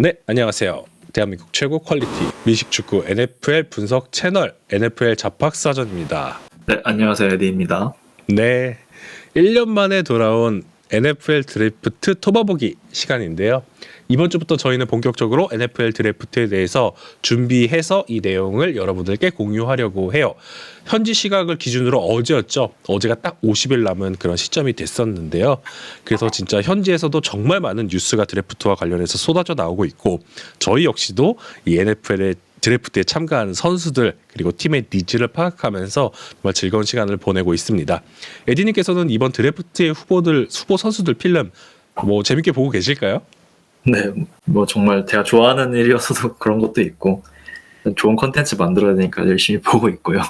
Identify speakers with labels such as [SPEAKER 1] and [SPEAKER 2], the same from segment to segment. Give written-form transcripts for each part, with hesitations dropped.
[SPEAKER 1] 네, 안녕하세요. 대한민국 최고 퀄리티 미식축구 NFL 분석 채널 NFL 잡학사전입니다.
[SPEAKER 2] 네, 안녕하세요. 에디입니다.
[SPEAKER 1] 네, 1년 만에 돌아온 NFL 드래프트 토바보기 시간인데요. 이번 주부터 저희는 본격적으로 NFL 드래프트에 대해서 준비해서 이 내용을 여러분들께 공유하려고 해요. 현지 시각을 기준으로 어제였죠. 어제가 딱 50일 남은 그런 시점이 됐었는데요. 그래서 진짜 현지에서도 정말 많은 뉴스가 드래프트와 관련해서 쏟아져 나오고 있고, 저희 역시도 이 NFL의 드래프트에 참가하는 선수들 그리고 팀의 니즈를 파악하면서 정말 즐거운 시간을 보내고 있습니다. 에디님께서는 이번 드래프트의 후보 선수들 필름 뭐 재밌게 보고 계실까요?
[SPEAKER 2] 네, 뭐 정말 제가 좋아하는 일이어서도 그런 것도 있고 좋은 컨텐츠 만들어야 되니까 열심히 보고 있고요.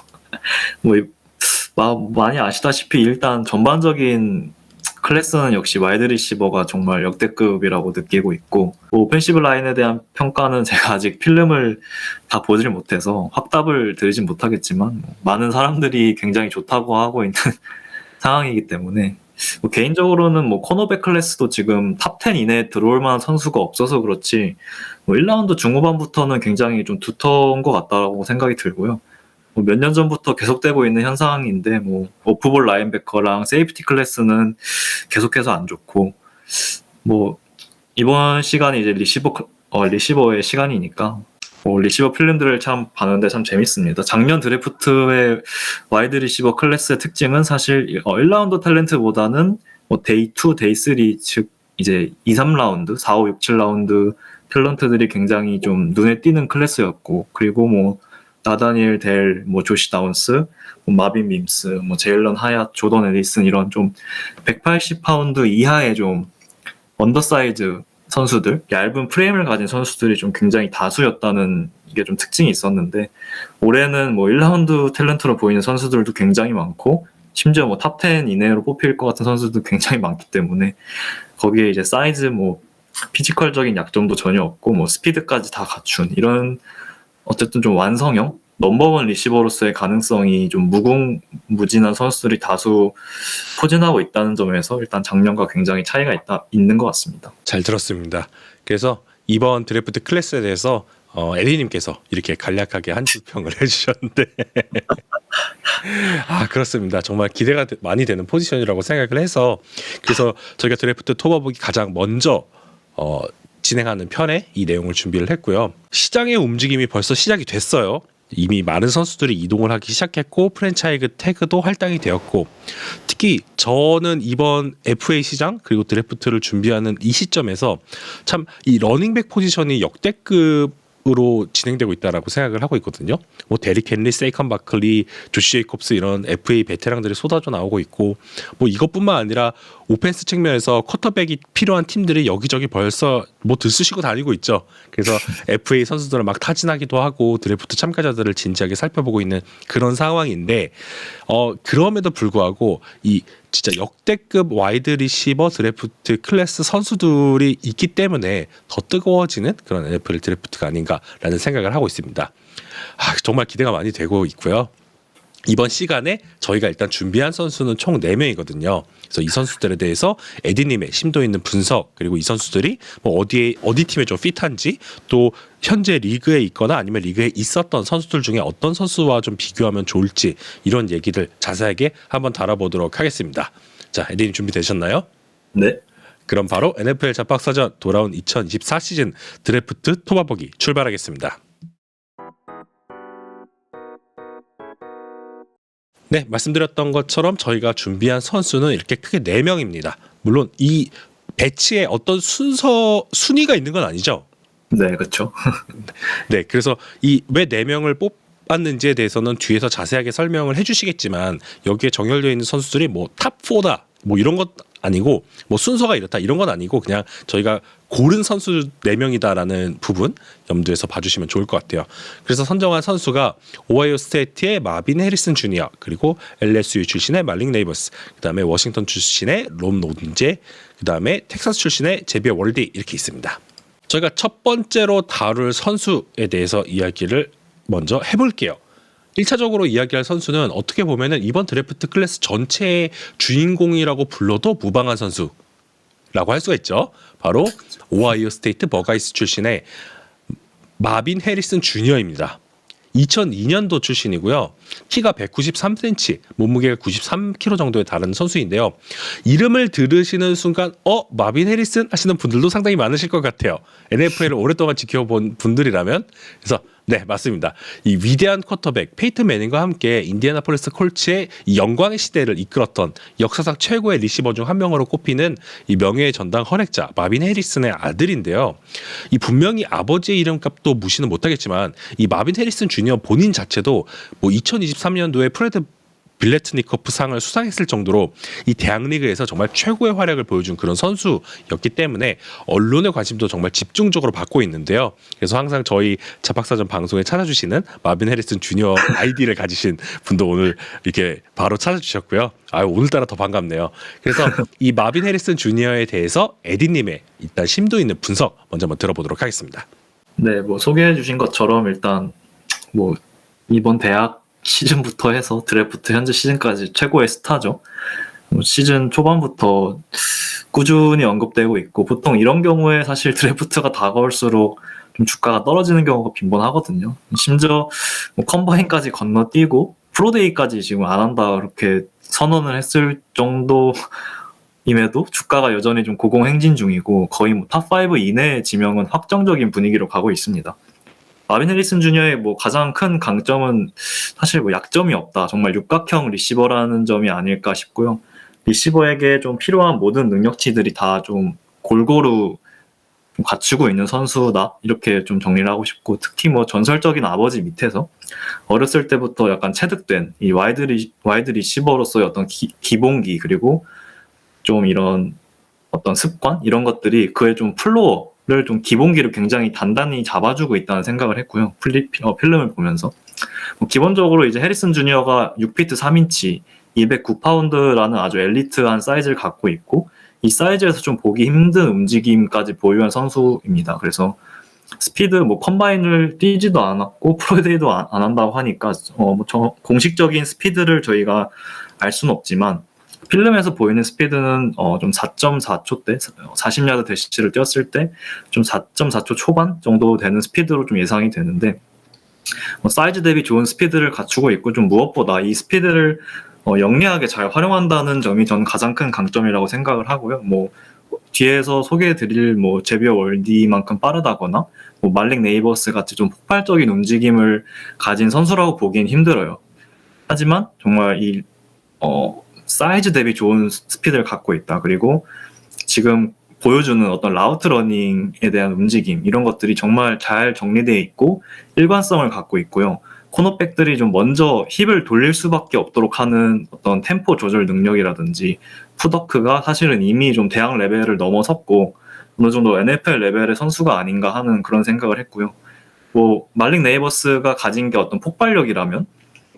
[SPEAKER 2] 뭐 많이 아시다시피 일단 전반적인 클래스는 역시 와이드 리시버가 정말 역대급이라고 느끼고 있고, 뭐 오펜시브 라인에 대한 평가는 제가 아직 필름을 다 보질 못해서 확답을 드리진 못하겠지만 많은 사람들이 굉장히 좋다고 하고 있는 상황이기 때문에 뭐 개인적으로는 뭐 코너백 클래스도 지금 탑 10 이내에 들어올 만한 선수가 없어서 그렇지 뭐 1라운드 중후반부터는 굉장히 좀 두터운 것 같다고 생각이 들고요. 뭐 몇 년 전부터 계속되고 있는 현상인데 뭐 오프볼 라인베커랑 세이프티 클래스는 계속해서 안 좋고, 뭐 이번 시간이 이제 리시버의 시간이니까 리시버 필름들을 참 봤는데 참 재밌습니다. 작년 드래프트의 와이드 리시버 클래스의 특징은 사실 1라운드 탤런트보다는 뭐 데이 2, 데이 3, 즉 이제 2, 3라운드, 4, 5, 6, 7라운드 탤런트들이 굉장히 좀 눈에 띄는 클래스였고, 그리고 뭐 나다니엘 델, 뭐 조시 다운스, 뭐 마빈 밈스, 뭐 제일런 하얏, 조던 에디슨 이런 좀 180파운드 이하의 좀 언더사이즈 선수들, 얇은 프레임을 가진 선수들이 좀 굉장히 다수였다는 게 좀 특징이 있었는데, 올해는 뭐 1라운드 탤런트로 보이는 선수들도 굉장히 많고, 심지어 뭐 탑 10 이내로 뽑힐 것 같은 선수도 굉장히 많기 때문에 거기에 이제 사이즈, 뭐 피지컬적인 약점도 전혀 없고 뭐 스피드까지 다 갖춘 이런 어쨌든 좀 완성형 넘버원 리시버로서의 가능성이 좀 무궁무진한 선수들이 다수 포진하고 있다는 점에서 일단 작년과 굉장히 차이가 있는 것 같습니다.
[SPEAKER 1] 잘 들었습니다. 그래서 이번 드래프트 클래스에 대해서 에디님께서 이렇게 간략하게 한 줄평을 해주셨는데 그렇습니다. 정말 기대가 많이 되는 포지션이라고 생각을 해서, 그래서 저희가 드래프트 토바보기 가장 먼저 진행하는 편에 이 내용을 준비를 했고요. 시장의 움직임이 벌써 시작이 됐어요. 이미 많은 선수들이 이동을 하기 시작했고 프랜차이즈 태그도 할당이 되었고, 특히 저는 이번 FA 시장 그리고 드래프트를 준비하는 이 시점에서 참 이 러닝백 포지션이 역대급으로 진행되고 있다라고 생각을 하고 있거든요. 뭐 데릭 헨리, 세이컨 바클리, 조시 제이콥스 이런 FA 베테랑들이 쏟아져 나오고 있고, 뭐 이것뿐만 아니라 오펜스 측면에서 쿼터백이 필요한 팀들이 여기저기 벌써 뭐 들쑤시고 다니고 있죠. 그래서 FA 선수들을 막 타진하기도 하고 드래프트 참가자들을 진지하게 살펴보고 있는 그런 상황인데, 그럼에도 불구하고 이 진짜 역대급 와이드 리시버 드래프트 클래스 선수들이 있기 때문에 더 뜨거워지는 그런 NFL 드래프트가 아닌가라는 생각을 하고 있습니다. 정말 기대가 많이 되고 있고요. 이번 시간에 저희가 일단 준비한 선수는 총 4명이거든요. 그래서 이 선수들에 대해서 에디님의 심도 있는 분석, 그리고 이 선수들이 뭐 어디 팀에 좀 핏한지, 또 현재 리그에 있거나 아니면 리그에 있었던 선수들 중에 어떤 선수와 좀 비교하면 좋을지, 이런 얘기들 자세하게 한번 다뤄보도록 하겠습니다. 자, 에디님 준비되셨나요?
[SPEAKER 2] 네.
[SPEAKER 1] 그럼 바로 NFL 잡박사전 돌아온 2024 시즌 드래프트 토바보기 출발하겠습니다. 네, 말씀드렸던 것처럼 저희가 준비한 선수는 이렇게 크게 4명입니다. 물론 이 배치에 어떤 순위가 있는 건 아니죠?
[SPEAKER 2] 네, 그렇죠.
[SPEAKER 1] 네, 그래서 이 왜 4명을 뽑았는지에 대해서는 뒤에서 자세하게 설명을 해주시겠지만, 여기에 정렬되어 있는 선수들이 뭐 탑 4다 뭐 이런 것 아니고, 뭐 순서가 이렇다 이런 건 아니고, 그냥 저희가 고른 선수 4명이다라는 부분 염두에서 봐주시면 좋을 것 같아요. 그래서 선정한 선수가 오하이오 스테이트의 마빈 해리슨 주니어, 그리고 LSU 출신의 말릭 네이버스, 그 다음에 워싱턴 출신의 롬 노든제, 그 다음에 텍사스 출신의 제비어 월디, 이렇게 있습니다. 저희가 첫 번째로 다룰 선수에 대해서 이야기를 먼저 해볼게요. 1차적으로 이야기할 선수는 어떻게 보면은 이번 드래프트 클래스 전체의 주인공이라고 불러도 무방한 선수, 할 수가 있죠. 바로 오하이오 스테이트 버가이스 출신의 마빈 해리슨 주니어입니다. 2002년도 출신이고요. 키가 193cm, 몸무게가 93kg 정도에 달하는 선수인데요. 이름을 들으시는 순간 마빈 해리슨 하시는 분들도 상당히 많으실 것 같아요. NFL을 오랫동안 지켜본 분들이라면. 그래서 네, 맞습니다. 이 위대한 쿼터백 페이튼 매닝과 함께 인디애나폴리스 콜츠의 이 영광의 시대를 이끌었던 역사상 최고의 리시버 중 한 명으로 꼽히는 이 명예의 전당 헌액자 마빈 해리슨의 아들인데요. 이 분명히 아버지의 이름값도 무시는 못하겠지만 이 마빈 해리슨 주니어 본인 자체도 뭐 2023년도에 프레드 빌레트니커프 상을 수상했을 정도로 이 대학리그에서 정말 최고의 활약을 보여준 그런 선수였기 때문에 언론의 관심도 정말 집중적으로 받고 있는데요. 그래서 항상 저희 잡학사전 방송에 찾아주시는 마빈 해리슨 주니어 아이디를 가지신 분도 오늘 이렇게 바로 찾아주셨고요. 오늘따라 더 반갑네요. 그래서 이 마빈 해리슨 주니어에 대해서 에디님의 일단 심도 있는 분석 먼저 한번 들어보도록 하겠습니다.
[SPEAKER 2] 네, 뭐 소개해 주신 것처럼 일단 뭐 이번 대학 시즌부터 해서 드래프트 현재 시즌까지 최고의 스타죠. 시즌 초반부터 꾸준히 언급되고 있고, 보통 이런 경우에 사실 드래프트가 다가올수록 좀 주가가 떨어지는 경우가 빈번하거든요. 심지어 뭐 컴바인까지 건너뛰고 프로데이까지 지금 안 한다 그렇게 선언을 했을 정도임에도 주가가 여전히 좀 고공행진 중이고, 거의 뭐 탑5 이내의 지명은 확정적인 분위기로 가고 있습니다. 마빈 해리슨 주니어의 뭐 가장 큰 강점은 사실 뭐 약점이 없다. 정말 육각형 리시버라는 점이 아닐까 싶고요. 리시버에게 좀 필요한 모든 능력치들이 다 좀 골고루 좀 갖추고 있는 선수다. 이렇게 좀 정리를 하고 싶고, 특히 뭐 전설적인 아버지 밑에서 어렸을 때부터 약간 체득된 이 와이드 리시버로서의 어떤 기본기, 그리고 좀 이런 어떤 습관, 이런 것들이 그의 좀 플로어를 좀 기본기를 굉장히 단단히 잡아주고 있다는 생각을 했고요. 필름을 보면서 기본적으로 이제 해리슨 주니어가 6피트 3인치 209파운드라는 아주 엘리트한 사이즈를 갖고 있고, 이 사이즈에서 좀 보기 힘든 움직임까지 보유한 선수입니다. 그래서 스피드, 뭐 컴바인을 뛰지도 않았고 프로데이도 안 한다고 하니까 공식적인 스피드를 저희가 알 수는 없지만, 필름에서 보이는 스피드는 좀 4.4초대 40야드 대시를 뛰었을 때 좀 4.4초 초반 정도 되는 스피드로 좀 예상이 되는데, 사이즈 대비 좋은 스피드를 갖추고 있고, 좀 무엇보다 이 스피드를 영리하게 잘 활용한다는 점이 저는 가장 큰 강점이라고 생각을 하고요. 뭐 뒤에서 소개해드릴 뭐 제비어 월디만큼 빠르다거나 뭐 말릭 네이버스 같이 좀 폭발적인 움직임을 가진 선수라고 보기엔 힘들어요. 하지만 정말 이 사이즈 대비 좋은 스피드를 갖고 있다. 그리고 지금 보여주는 어떤 라우트 러닝에 대한 움직임, 이런 것들이 정말 잘 정리되어 있고 일관성을 갖고 있고요. 코너백들이 좀 먼저 힙을 돌릴 수밖에 없도록 하는 어떤 템포 조절 능력이라든지 풋워크가 사실은 이미 좀 대학 레벨을 넘어섰고 어느 정도 NFL 레벨의 선수가 아닌가 하는 그런 생각을 했고요. 뭐 말릭 네이버스가 가진 게 어떤 폭발력이라면,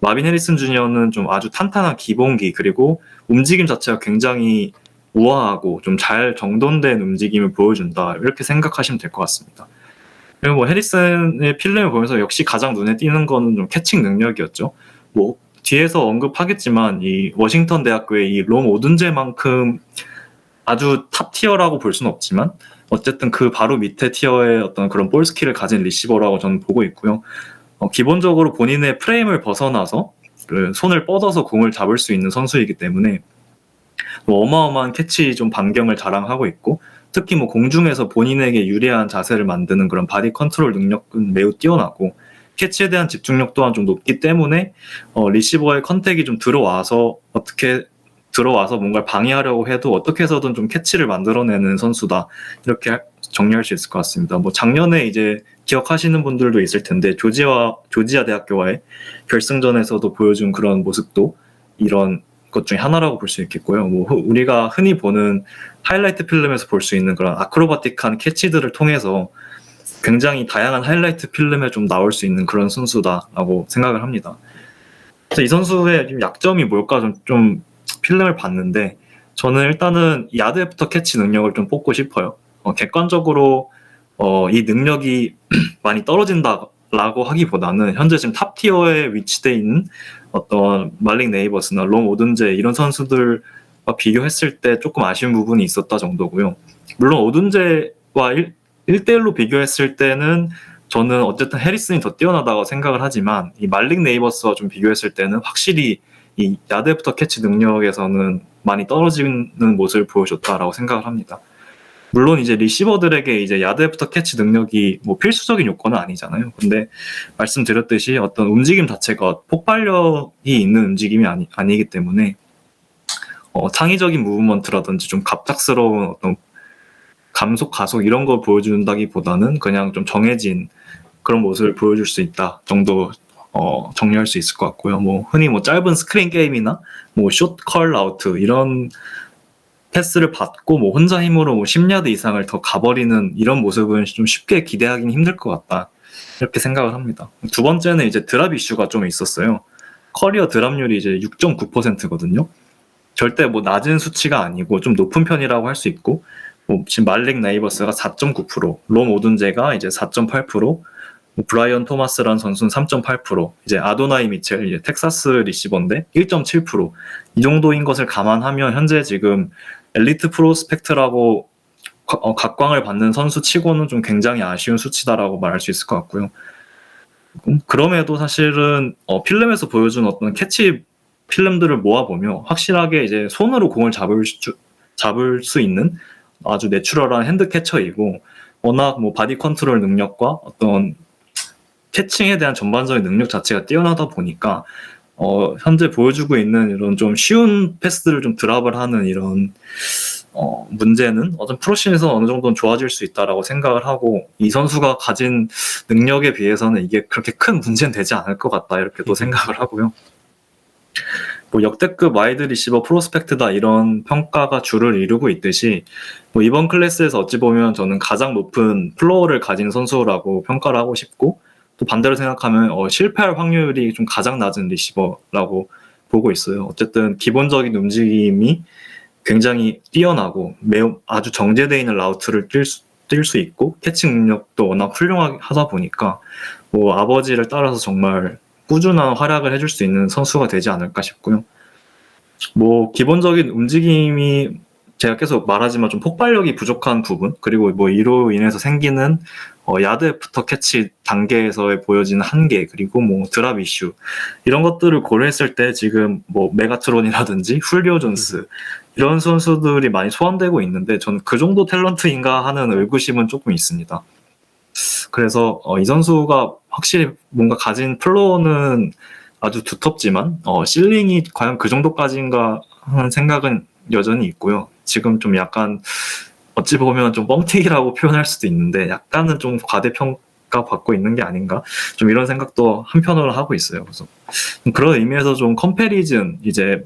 [SPEAKER 2] 마빈 해리슨 주니어는 좀 아주 탄탄한 기본기, 그리고 움직임 자체가 굉장히 우아하고 좀 잘 정돈된 움직임을 보여준다. 이렇게 생각하시면 될 것 같습니다. 그리고 뭐 해리슨의 필름을 보면서 역시 가장 눈에 띄는 거는 좀 캐칭 능력이었죠. 뭐 뒤에서 언급하겠지만 이 워싱턴 대학교의 이 롬 오든제만큼 아주 탑 티어라고 볼 수는 없지만 어쨌든 그 바로 밑에 티어의 어떤 그런 볼 스킬을 가진 리시버라고 저는 보고 있고요. 기본적으로 본인의 프레임을 벗어나서 그 손을 뻗어서 공을 잡을 수 있는 선수이기 때문에 어마어마한 캐치 좀 반경을 자랑하고 있고, 특히 뭐 공중에서 본인에게 유리한 자세를 만드는 그런 바디 컨트롤 능력은 매우 뛰어나고, 캐치에 대한 집중력 또한 좀 높기 때문에 리시버의 컨택이 좀 들어와서 뭔가를 방해하려고 해도 어떻게 해서든 좀 캐치를 만들어내는 선수다. 이렇게 정리할 수 있을 것 같습니다. 뭐 작년에 이제 기억하시는 분들도 있을 텐데 조지아 대학교와의 결승전에서도 보여준 그런 모습도 이런 것 중에 하나라고 볼 수 있겠고요. 뭐 우리가 흔히 보는 하이라이트 필름에서 볼 수 있는 그런 아크로바틱한 캐치들을 통해서 굉장히 다양한 하이라이트 필름에 좀 나올 수 있는 그런 선수다라고 생각을 합니다. 그래서 이 선수의 약점이 뭘까 좀 필름을 봤는데, 저는 일단은 야드 애프터 캐치 능력을 좀 뽑고 싶어요. 객관적으로 이 능력이 많이 떨어진다라고 하기보다는 현재 지금 탑 티어에 위치되어 있는 어떤 말릭 네이버스나 롬 오든제 이런 선수들 비교했을 때 조금 아쉬운 부분이 있었다 정도고요. 물론 오둔제와 1대1로 비교했을 때는 저는 어쨌든 해리슨이 더 뛰어나다고 생각을 하지만 이 말릭 네이버스와 좀 비교했을 때는 확실히 이 야드 애프터 캐치 능력에서는 많이 떨어지는 모습을 보여줬다라고 생각을 합니다. 물론 이제 리시버들에게 이제 야드 애프터 캐치 능력이 뭐 필수적인 요건은 아니잖아요. 근데 말씀드렸듯이 어떤 움직임 자체가 폭발력이 있는 움직임이 아니기 때문에 창의적인 무브먼트라든지 좀 갑작스러운 어떤 감속, 가속 이런 걸 보여준다기보다는 그냥 좀 정해진 그런 모습을 보여줄 수 있다 정도 정리할 수 있을 것 같고요. 뭐 흔히 뭐 짧은 스크린 게임이나 뭐 숏 컬 아우트 이런 패스를 받고 뭐 혼자 힘으로 뭐 10야드 이상을 더 가버리는 이런 모습은 좀 쉽게 기대하기는 힘들 것 같다. 이렇게 생각을 합니다. 두 번째는 이제 드랍 이슈가 좀 있었어요. 커리어 드랍률이 이제 6.9%거든요. 절대 뭐 낮은 수치가 아니고 좀 높은 편이라고 할 수 있고, 뭐 지금 말릭 네이버스가 4.9%, 롬 오둔제가 이제 4.8%, 뭐 브라이언 토마스라는 선수는 3.8%, 이제 아도나이 미첼, 이제 텍사스 리시버인데 1.7%. 이 정도인 것을 감안하면 현재 지금 엘리트 프로스펙트라고 각광을 받는 선수 치고는 좀 굉장히 아쉬운 수치다라고 말할 수 있을 것 같고요. 그럼에도 사실은 필름에서 보여준 어떤 캐치 필름들을 모아보면 확실하게 이제 손으로 공을 잡을 수 있는 아주 내추럴한 핸드 캐쳐이고, 워낙 뭐 바디 컨트롤 능력과 어떤 캐칭에 대한 전반적인 능력 자체가 뛰어나다 보니까 현재 보여주고 있는 이런 좀 쉬운 패스들을 좀 드랍을 하는 이런 문제는 어떤 프로씬에서 어느 정도는 좋아질 수 있다라고 생각을 하고, 이 선수가 가진 능력에 비해서는 이게 그렇게 큰 문제는 되지 않을 것 같다 이렇게 또 생각을 하고요. 뭐 역대급 와이드 리시버 프로스펙트다 이런 평가가 주를 이루고 있듯이 뭐 이번 클래스에서 어찌 보면 저는 가장 높은 플로어를 가진 선수라고 평가를 하고 싶고, 또 반대로 생각하면 실패할 확률이 좀 가장 낮은 리시버라고 보고 있어요. 어쨌든 기본적인 움직임이 굉장히 뛰어나고 매우 아주 정제되어 있는 라우트를 뛸 수 있고, 캐칭 능력도 워낙 훌륭하게 하다 보니까 뭐 아버지를 따라서 정말 꾸준한 활약을 해줄 수 있는 선수가 되지 않을까 싶고요. 뭐 기본적인 움직임이 제가 계속 말하지만 좀 폭발력이 부족한 부분, 그리고 뭐 이로 인해서 생기는 야드 애프터 캐치 단계에서의 보여지는 한계, 그리고 뭐 드랍 이슈 이런 것들을 고려했을 때 지금 뭐 메가트론이라든지 훌리오 존스 이런 선수들이 많이 소환되고 있는데, 저는 그 정도 탤런트인가 하는 의구심은 조금 있습니다. 그래서 이 선수가 확실히 뭔가 가진 플로어는 아주 두텁지만 실링이 과연 그 정도까지인가 하는 생각은 여전히 있고요. 지금 좀 약간 어찌 보면 좀 뻥튀기라고 표현할 수도 있는데 약간은 좀 과대평가 받고 있는 게 아닌가, 좀 이런 생각도 한편으로 하고 있어요. 그래서 그런 의미에서 좀 컴패리즌, 이제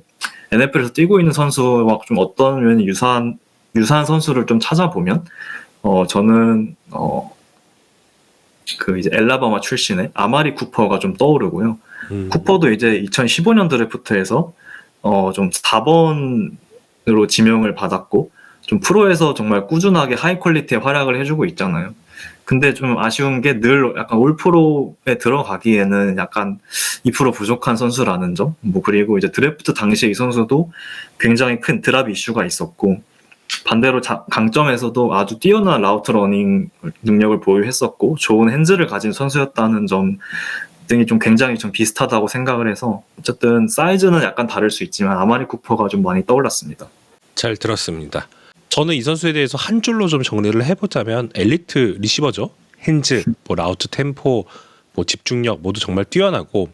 [SPEAKER 2] NFL에서 뛰고 있는 선수와 좀 어떤 면이 유사한 선수를 좀 찾아보면 저는 그 이제 엘라바마 출신의 아마리 쿠퍼가 좀 떠오르고요. 쿠퍼도 이제 2015년 드래프트에서 좀 4번으로 지명을 받았고, 좀 프로에서 정말 꾸준하게 하이 퀄리티의 활약을 해주고 있잖아요. 근데 좀 아쉬운 게 늘 약간 올 프로에 들어가기에는 약간 2% 부족한 선수라는 점. 뭐 그리고 이제 드래프트 당시에 이 선수도 굉장히 큰 드랍 이슈가 있었고, 반대로 강점에서도 아주 뛰어난 라우트 러닝 능력을 보유했었고 좋은 핸즈를 가진 선수였다는 점 등이 좀 굉장히 좀 비슷하다고 생각을 해서, 어쨌든 사이즈는 약간 다를 수 있지만 아마리 쿠퍼가 좀 많이 떠올랐습니다.
[SPEAKER 1] 잘 들었습니다. 저는 이 선수에 대해서 한 줄로 좀 정리를 해보자면 엘리트 리시버죠. 핸즈, 뭐 라우트 템포, 뭐 집중력 모두 정말 뛰어나고,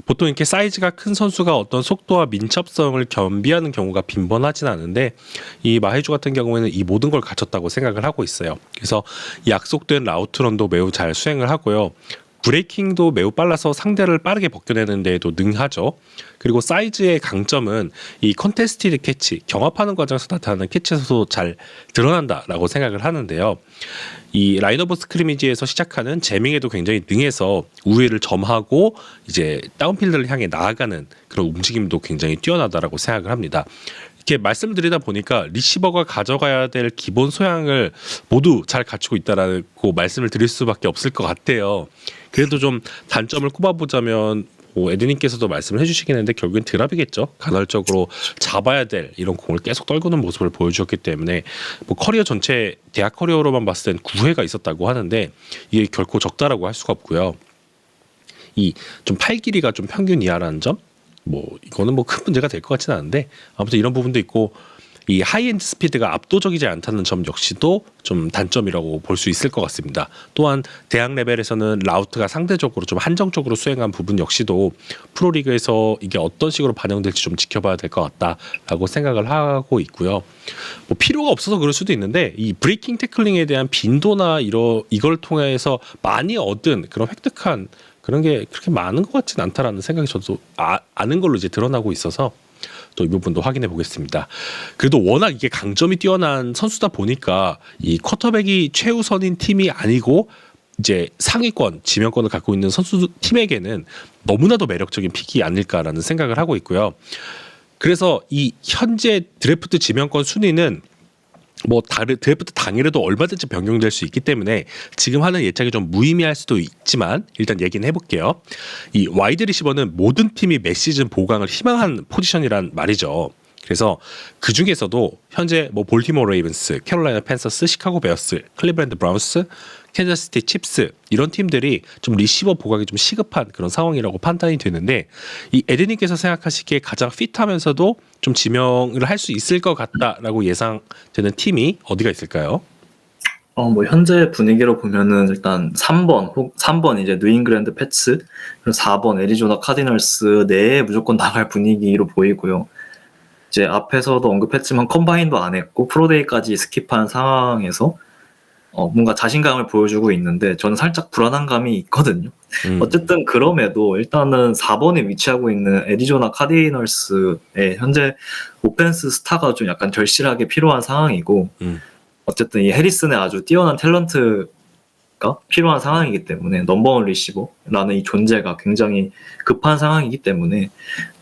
[SPEAKER 1] 보통 이렇게 사이즈가 큰 선수가 어떤 속도와 민첩성을 겸비하는 경우가 빈번하진 않은데 이 마헤주 같은 경우에는 이 모든 걸 갖췄다고 생각을 하고 있어요. 그래서 약속된 라우트런도 매우 잘 수행을 하고요. 브레이킹도 매우 빨라서 상대를 빠르게 벗겨내는 데에도 능하죠. 그리고 사이즈의 강점은 이 컨테스티드 캐치, 경합하는 과정에서 나타나는 캐치에서도 잘 드러난다라고 생각을 하는데요. 이 라인 오브 스크리미지에서 시작하는 제밍에도 굉장히 능해서 우위를 점하고 이제 다운필드를 향해 나아가는 그런 움직임도 굉장히 뛰어나다라고 생각을 합니다. 이렇게 말씀드리다 보니까 리시버가 가져가야 될 기본 소양을 모두 잘 갖추고 있다라고 말씀을 드릴 수밖에 없을 것 같아요. 그래도 좀 단점을 꼽아보자면 뭐 에드님께서도 말씀을 해주시긴 했는데 결국엔 드랍이겠죠. 간헐적으로 잡아야 될 이런 공을 계속 떨구는 모습을 보여주었기 때문에 뭐 커리어 전체 대학 커리어로만 봤을 땐 9회가 있었다고 하는데 이게 결코 적다라고 할 수가 없고요. 이 좀 팔 길이가 좀 평균 이하라는 점, 뭐 이거는 뭐 큰 문제가 될 것 같지는 않은데 아무튼 이런 부분도 있고 이 하이엔드 스피드가 압도적이지 않다는 점 역시도 좀 단점이라고 볼 수 있을 것 같습니다. 또한 대학 레벨에서는 라우트가 상대적으로 좀 한정적으로 수행한 부분 역시도 프로리그에서 이게 어떤 식으로 반영될지 좀 지켜봐야 될 것 같다라고 생각을 하고 있고요. 뭐 필요가 없어서 그럴 수도 있는데 이 브레이킹 태클링에 대한 빈도나 이걸 통해서 많이 얻은 그런 획득한 그런 게 그렇게 많은 것 같진 않다라는 생각이 저도 아는 걸로 이제 드러나고 있어서 또 이 부분도 확인해 보겠습니다. 그래도 워낙 이게 강점이 뛰어난 선수다 보니까 이 쿼터백이 최우선인 팀이 아니고 이제 상위권 지명권을 갖고 있는 선수 팀에게는 너무나도 매력적인 픽이 아닐까라는 생각을 하고 있고요. 그래서 이 현재 드래프트 지명권 순위는 뭐 드래프트 당일에도 얼마든지 변경될 수 있기 때문에 지금 하는 예측이 좀 무의미할 수도 있지만 일단 얘기는 해볼게요. 이 와이드 리시버는 모든 팀이 매 시즌 보강을 희망한 포지션이란 말이죠. 그래서 그 중에서도 현재 뭐 볼티모어 레이븐스, 캐롤라이나 팬서스, 시카고 베어스, 클리브랜드 브라운스, 캔자스시티 칩스 이런 팀들이 좀 리시버 보강이 좀 시급한 그런 상황이라고 판단이 되는데 이 에드님께서 생각하시기에 가장 핏하면서도 좀 지명을 할 수 있을 것 같다라고 예상되는 팀이 어디가 있을까요?
[SPEAKER 2] 뭐 현재 분위기로 보면은 일단 3번 이제 뉴잉글랜드 패츠, 그리고 4번 애리조나 카디널스 내에 무조건 나갈 분위기로 보이고요. 이제 앞에서도 언급했지만 컴바인도 안 했고 프로데이까지 스킵한 상황에서 뭔가 자신감을 보여주고 있는데 저는 살짝 불안한 감이 있거든요. 어쨌든 그럼에도 일단은 4번에 위치하고 있는 애리조나 카디널스의 현재 오펜스 스타가 좀 약간 절실하게 필요한 상황이고 어쨌든 이 해리슨의 아주 뛰어난 탤런트가 필요한 상황이기 때문에 넘버원 리시버라는 이 존재가 굉장히 급한 상황이기 때문에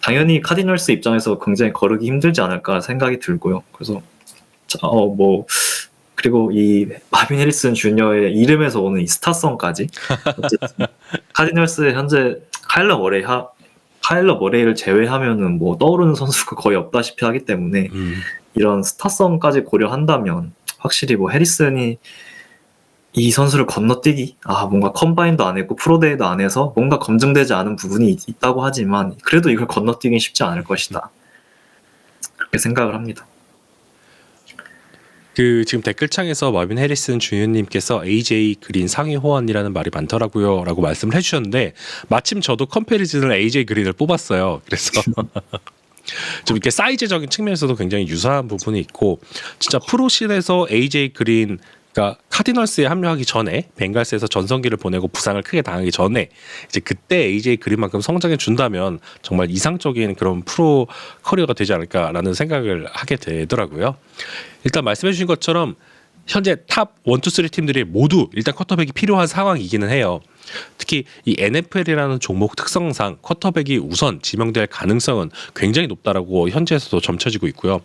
[SPEAKER 2] 당연히 카디널스 입장에서 굉장히 거르기 힘들지 않을까 생각이 들고요. 그래서 그리고 이 마빈 해리슨 주니어의 이름에서 오는 이 스타성까지 어쨌든 카디널스의 현재 카일러 머레이를 제외하면은 뭐 떠오르는 선수가 거의 없다시피 하기 때문에 이런 스타성까지 고려한다면 확실히 뭐 해리슨이 이 선수를 건너뛰기 뭔가 컴바인도 안 했고 프로데이도 안 해서 뭔가 검증되지 않은 부분이 있다고 하지만 그래도 이걸 건너뛰긴 쉽지 않을 것이다 그렇게 생각을 합니다.
[SPEAKER 1] 지금 댓글창에서 마빈 해리슨 주니어님께서 AJ 그린 상위 호환이라는 말이 많더라고요 라고 말씀을 해주셨는데 마침 저도 컴패리즌을 AJ 그린을 뽑았어요. 그래서 좀 이렇게 사이즈적인 측면에서도 굉장히 유사한 부분이 있고 진짜 프로씬에서 AJ 그린 그러니까 카디널스에 합류하기 전에 벵갈스에서 전성기를 보내고 부상을 크게 당하기 전에 이제 그때 AJ 그린만큼 성장해 준다면 정말 이상적인 그런 프로 커리어가 되지 않을까라는 생각을 하게 되더라고요. 일단 말씀해 주신 것처럼 현재 탑 1, 2, 3 팀들이 모두 일단 쿼터백이 필요한 상황이기는 해요. 특히 이 NFL이라는 종목 특성상 쿼터백이 우선 지명될 가능성은 굉장히 높다라고 현지에서도 점쳐지고 있고요.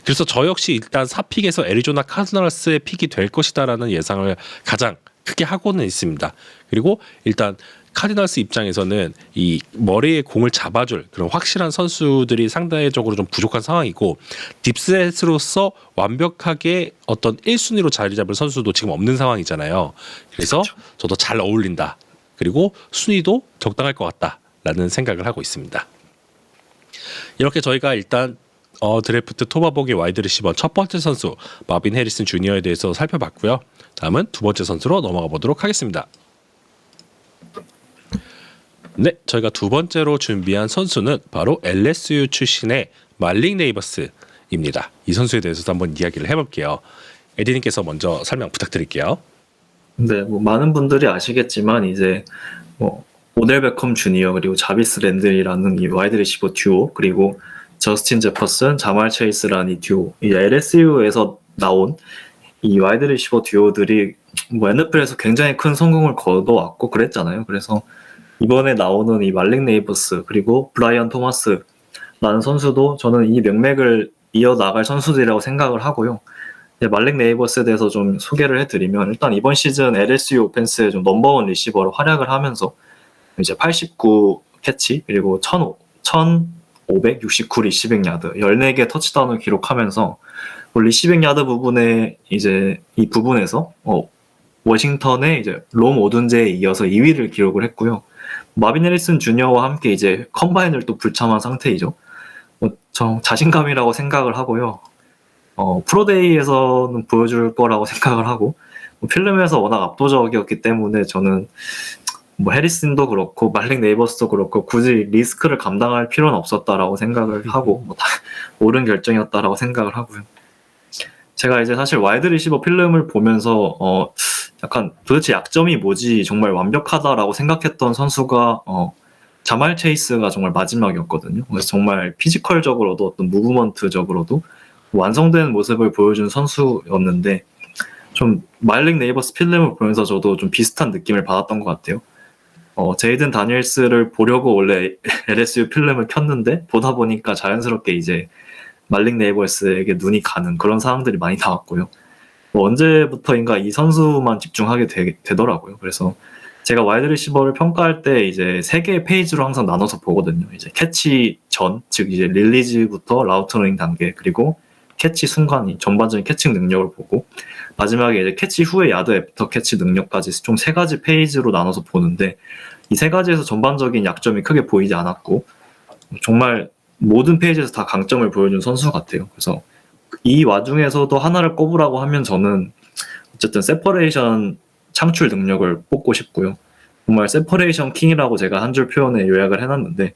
[SPEAKER 1] 그래서 저 역시 일단 4픽에서 애리조나 카디널스의 픽이 될 것이다라는 예상을 가장 크게 하고는 있습니다. 그리고 일단 카디널스 입장에서는 이 머리에 공을 잡아줄 그런 확실한 선수들이 상대적으로 좀 부족한 상황이고 딥셋으로서 완벽하게 어떤 1순위로 자리 잡을 선수도 지금 없는 상황이잖아요. 그래서 그렇죠. 저도 잘 어울린다. 그리고 순위도 적당할 것 같다라는 생각을 하고 있습니다. 이렇게 저희가 일단 드래프트 토바보기 와이드 리시버 첫 번째 선수 마빈 해리슨 주니어에 대해서 살펴봤고요. 다음은 두 번째 선수로 넘어가 보도록 하겠습니다. 네, 저희가 두 번째로 준비한 선수는 바로 LSU 출신의 말릭 네이버스입니다. 이 선수에 대해서도 한번 이야기를 해볼게요. 에디님께서 먼저 설명 부탁드릴게요.
[SPEAKER 2] 네, 뭐 많은 분들이 아시겠지만 이제 뭐 오델 베컴 주니어 그리고 자비스 랜들이라는 이 와이드 리시버 듀오 그리고 저스틴 제퍼슨, 자말 체이스라는 이 듀오, 이 LSU에서 나온 이 와이드 리시버 듀오들이 뭐 NFL에서 굉장히 큰 성공을 거둬왔고 그랬잖아요. 그래서 이번에 나오는 이 말릭 네이버스 그리고 브라이언 토마스라는 선수도 저는 이 명맥을 이어나갈 선수들이라고 생각을 하고요. 말릭 네이버스에 대해서 좀 소개를 해드리면 일단 이번 시즌 LSU 오펜스의 좀 넘버원 리시버로 활약을 하면서 이제 89 캐치, 그리고 1569 리시빙 야드, 14개 터치다운을 기록하면서 리시빙 야드 부분에 이제 이 부분에서 워싱턴의 이제 롬 오둔제에 이어서 2위를 기록을 했고요. 마빈 해리슨 주니어와 함께 이제 컴바인을 또 불참한 상태이죠. 저 자신감이라고 생각을 하고요. 프로데이에서는 보여줄 거라고 생각을 하고, 필름에서 워낙 압도적이었기 때문에 저는 해리슨도 그렇고 말릭 네이버스도 그렇고 굳이 리스크를 감당할 필요는 없었다라고 생각을 하고 옳은 결정이었다라고 생각을 하고요. 제가 이제 사실 와이드 리시버 필름을 보면서 약간 도대체 약점이 뭐지 정말 완벽하다라고 생각했던 선수가 자말 체이스가 정말 마지막이었거든요. 그래서 정말 피지컬적으로도 어떤 무브먼트적으로도 완성된 모습을 보여준 선수였는데 좀 말릭 네이버스 필름을 보면서 저도 좀 비슷한 느낌을 받았던 것 같아요. 제이든 다니엘스를 보려고 원래 LSU 필름을 켰는데 보다 보니까 자연스럽게 이제 말릭 네이버스에게 눈이 가는 그런 상황들이 많이 나왔고요. 언제부터인가 이 선수만 집중하게 되더라고요. 그래서 제가 와이드 리시버를 평가할 때 이제 3개의 페이지로 항상 나눠서 보거든요. 이제 캐치 전, 즉 이제 릴리즈부터 라우트 러닝 단계, 그리고 캐치 순간이 전반적인 캐칭 능력을 보고 마지막에 이제 캐치 후의 야드 애프터 캐치 능력까지 총 3가지 페이지로 나눠서 보는데 이 3가지에서 전반적인 약점이 크게 보이지 않았고 정말 모든 페이지에서 다 강점을 보여준 선수 같아요. 그래서 이 와중에서도 하나를 꼽으라고 하면 저는 어쨌든 세퍼레이션 창출 능력을 뽑고 싶고요. 정말 세퍼레이션 킹이라고 제가 한 줄 표현에 요약을 해놨는데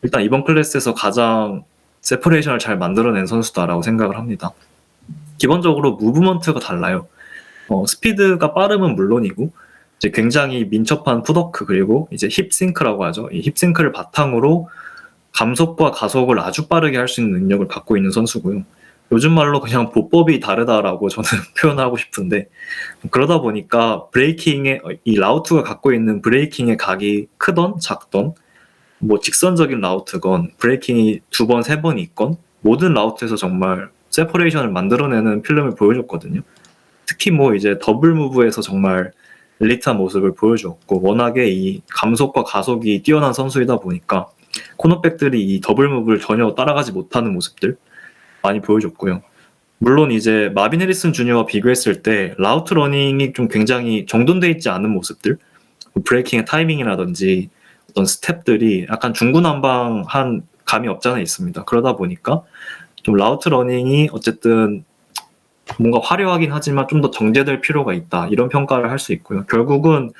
[SPEAKER 2] 일단 이번 클래스에서 가장 세퍼레이션을 잘 만들어낸 선수다라고 생각을 합니다. 기본적으로 무브먼트가 달라요. 스피드가 빠름은 물론이고 이제 굉장히 민첩한 풋워크, 그리고 이제 힙싱크라고 하죠. 이 힙싱크를 바탕으로 감속과 가속을 아주 빠르게 할 수 있는 능력을 갖고 있는 선수고요. 요즘 말로 그냥 보법이 다르다라고 저는 표현하고 싶은데 그러다 보니까 이 라우트가 갖고 있는 브레이킹의 각이 크던 작던 직선적인 라우트건 브레이킹이 2번, 3번 있건 모든 라우트에서 정말 세퍼레이션을 만들어내는 필름을 보여줬거든요. 특히 이제 더블 무브에서 정말 엘리트한 모습을 보여주었고 워낙에 이 감속과 가속이 뛰어난 선수이다 보니까 코너백들이 이 더블 무브를 전혀 따라가지 못하는 모습들 많이 보여줬고요. 물론 이제 마빈 해리슨 주니어와 비교했을 때 라우트 러닝이 좀 굉장히 정돈돼 있지 않은 모습들, 브레이킹의 타이밍이라든지 어떤 스텝들이 약간 중구난방한 감이 없지 않아 있습니다. 그러다 보니까 좀 라우트 러닝이 어쨌든 뭔가 화려하긴 하지만 좀 더 정제될 필요가 있다, 이런 평가를 할 수 있고요. 결국은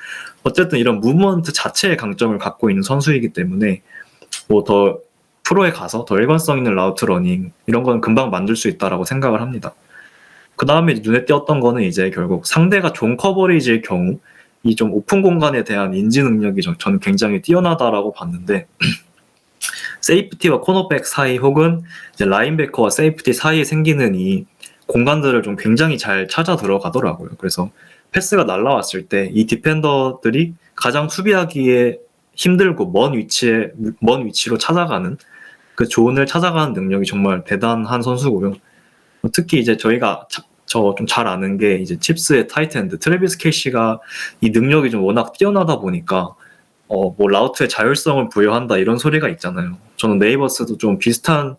[SPEAKER 2] 어쨌든 이런 무브먼트 자체의 강점을 갖고 있는 선수이기 때문에 더 프로에 가서 더 일관성 있는 라우트 러닝 이런 건 금방 만들 수 있다라고 생각을 합니다. 그 다음에 눈에 띄었던 거는 이제 결국 상대가 존 커버리지일 경우 이 좀 오픈 공간에 대한 인지 능력이 저는 굉장히 뛰어나다라고 봤는데 세이프티와 코너백 사이 혹은 이제 라인베커와 세이프티 사이에 생기는 이 공간들을 좀 굉장히 잘 찾아 들어가더라고요. 그래서 패스가 날라왔을 때 이 디펜더들이 가장 수비하기에 힘들고 먼 위치로 찾아가는 그 존을 찾아가는 능력이 정말 대단한 선수고요. 특히 이제 저희가 저 좀 잘 아는 게 이제 칩스의 타이트엔드 트래비스 켈시가 이 능력이 좀 워낙 뛰어나다 보니까 라우트에 자율성을 부여한다 이런 소리가 있잖아요. 저는 네이버스도 좀 비슷한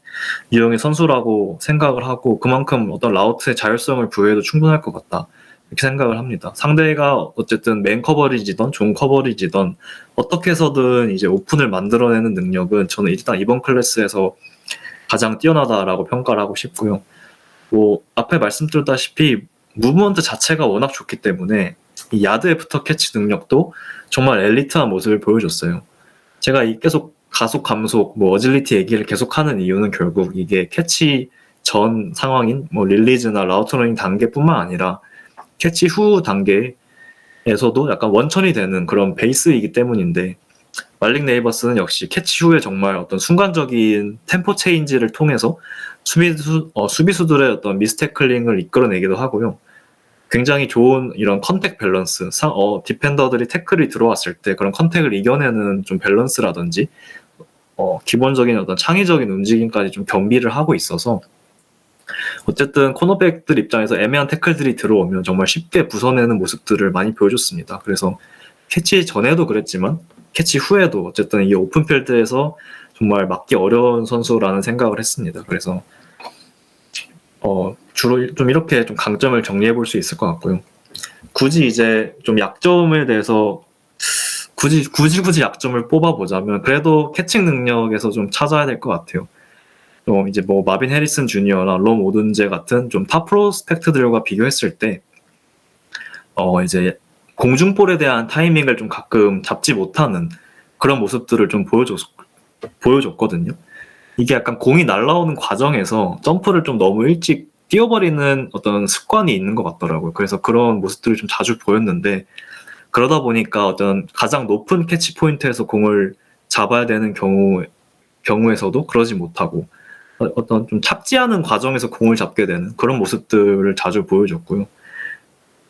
[SPEAKER 2] 유형의 선수라고 생각을 하고 그만큼 어떤 라우트에 자율성을 부여해도 충분할 것 같다 이렇게 생각을 합니다. 상대가 어쨌든 맨 커버리지던 존 커버리지던 어떻게 해서든 이제 오픈을 만들어내는 능력은 저는 일단 이번 클래스에서 가장 뛰어나다라고 평가를 하고 싶고요. 앞에 말씀드렸다시피 무브먼트 자체가 워낙 좋기 때문에 이 야드 애프터 캐치 능력도 정말 엘리트한 모습을 보여줬어요. 제가 계속 가속, 감속, 어질리티 얘기를 계속하는 이유는 결국 이게 캐치 전 상황인 릴리즈나 라우트 러닝 단계뿐만 아니라 캐치 후 단계에서도 약간 원천이 되는 그런 베이스이기 때문인데 말릭 네이버스는 역시 캐치 후에 정말 어떤 순간적인 템포 체인지를 통해서 수비수들의 어떤 미스태클링을 이끌어내기도 하고요. 굉장히 좋은 이런 컨택 밸런스, 디펜더들이 태클이 들어왔을 때 그런 컨택을 이겨내는 좀 밸런스라든지 기본적인 어떤 창의적인 움직임까지 좀 겸비를 하고 있어서 어쨌든 코너백들 입장에서 애매한 태클들이 들어오면 정말 쉽게 부숴내는 모습들을 많이 보여줬습니다. 그래서 캐치 전에도 그랬지만 캐치 후에도 어쨌든 이 오픈필드에서 정말 막기 어려운 선수라는 생각을 했습니다. 그래서 주로 좀 이렇게 좀 강점을 정리해 볼 수 있을 것 같고요. 굳이 이제 좀 약점에 대해서 굳이 약점을 뽑아보자면 그래도 캐칭 능력에서 좀 찾아야 될 것 같아요. 이제 뭐 마빈 해리슨 주니어나 롬 오든제 같은 좀 탑 프로스펙트들과 비교했을 때 이제 공중볼에 대한 타이밍을 좀 가끔 잡지 못하는 그런 모습들을 좀 보여줬거든요. 이게 약간 공이 날아오는 과정에서 점프를 좀 너무 일찍 뛰어버리는 어떤 습관이 있는 것 같더라고요. 그래서 그런 모습들을 좀 자주 보였는데 그러다 보니까 어떤 가장 높은 캐치 포인트에서 공을 잡아야 되는 경우에서도 그러지 못하고 어떤 좀 착지하는 과정에서 공을 잡게 되는 그런 모습들을 자주 보여줬고요.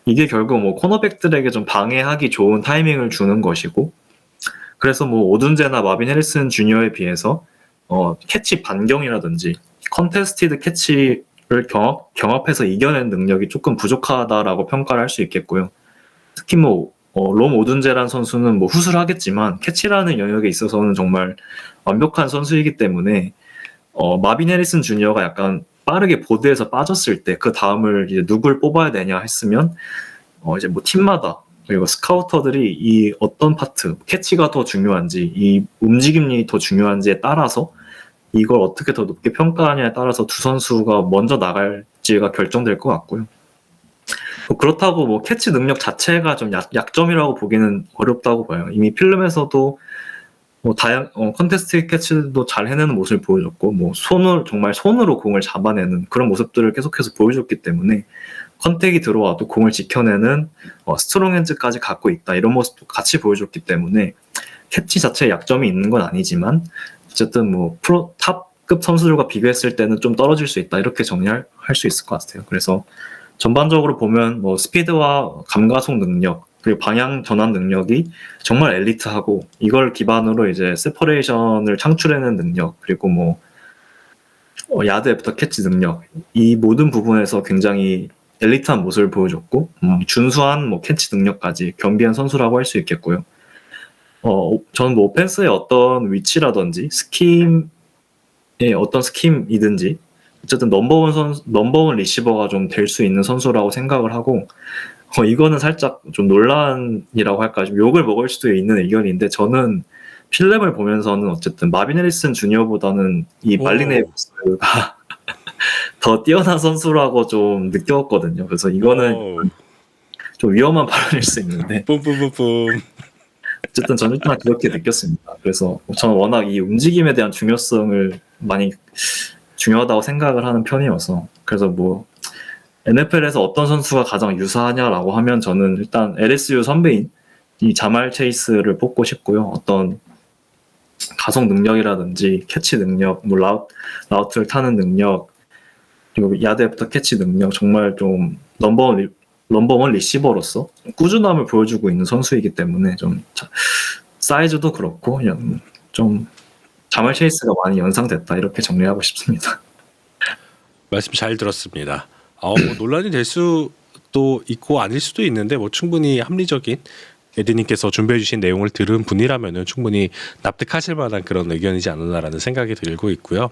[SPEAKER 2] 이게 결국 뭐 코너백들에게 좀 방해하기 좋은 타이밍을 주는 것이고, 그래서 뭐 오든제나 마빈 해리슨 주니어에 비해서 캐치 반경이라든지 컨테스티드 캐치를 경합해서 이겨낸 능력이 조금 부족하다라고 평가를 할 수 있겠고요. 특히 뭐 롬 오든제란 선수는 뭐 후술하겠지만 캐치라는 영역에 있어서는 정말 완벽한 선수이기 때문에 마빈 해리슨 주니어가 약간 빠르게 보드에서 빠졌을 때 그 다음을 이제 누굴 뽑아야 되냐 했으면 이제 뭐 팀마다 그리고 스카우터들이 이 어떤 파트 캐치가 더 중요한지 이 움직임이 더 중요한지에 따라서 이걸 어떻게 더 높게 평가하냐에 따라서 두 선수가 먼저 나갈지가 결정될 것 같고요. 그렇다고 뭐 캐치 능력 자체가 좀 약점이라고 보기는 어렵다고 봐요. 이미 필름에서도 뭐 컨테스트 캐치도 잘 해내는 모습을 보여줬고, 뭐 정말 손으로 공을 잡아내는 그런 모습들을 계속해서 보여줬기 때문에 컨택이 들어와도 공을 지켜내는 스트롱 핸즈까지 갖고 있다 이런 모습도 같이 보여줬기 때문에 캐치 자체에 약점이 있는 건 아니지만 어쨌든 뭐 탑급 선수들과 비교했을 때는 좀 떨어질 수 있다 이렇게 정리할 수 있을 것 같아요. 그래서 전반적으로 보면 뭐 스피드와 감가속 능력 그리고 방향 전환 능력이 정말 엘리트하고 이걸 기반으로 이제 세퍼레이션을 창출해내는 능력 그리고 뭐 야드 애프터 캐치 능력 이 모든 부분에서 굉장히 엘리트한 모습을 보여줬고 준수한 뭐 캐치 능력까지 겸비한 선수라고 할 수 있겠고요. 저는 뭐 오펜스의 어떤 위치라든지 스킴의 어떤 스킴이든지 어쨌든 넘버원 리시버가 좀 될 수 있는 선수라고 생각을 하고 이거는 살짝 좀 논란이라고 할까 좀 욕을 먹을 수도 있는 의견인데 저는 필름을 보면서는 어쨌든 마빈 해리슨 주니어보다는 이 말린 에이브스가 더 뛰어난 선수라고 좀 느꼈거든요. 그래서 이거는 좀 위험한 발언일 수 있는데
[SPEAKER 1] 뿜뿜뿜뿜.
[SPEAKER 2] 어쨌든 저는 일단 그렇게 느꼈습니다. 그래서 저는 워낙 이 움직임에 대한 중요성을 많이 중요하다고 생각을 하는 편이어서 그래서 뭐 NFL에서 어떤 선수가 가장 유사하냐라고 하면 저는 일단 LSU 선배인 이 자말 체이스를 뽑고 싶고요. 어떤 가속 능력이라든지 캐치 능력, 뭐 라우트를 타는 능력, 그리고 야드 애프터 캐치 능력 정말 좀 넘버원 리시버로서 꾸준함을 보여주고 있는 선수이기 때문에 좀 사이즈도 그렇고 그냥 좀 자말 체이스가 많이 연상됐다 이렇게 정리하고 싶습니다.
[SPEAKER 1] 말씀 잘 들었습니다. 뭐 논란이 될 수도 있고 아닐 수도 있는데 뭐 충분히 합리적인 에디님께서 준비해주신 내용을 들은 분이라면은 충분히 납득하실 만한 그런 의견이지 않았나라는 생각이 들고 있고요.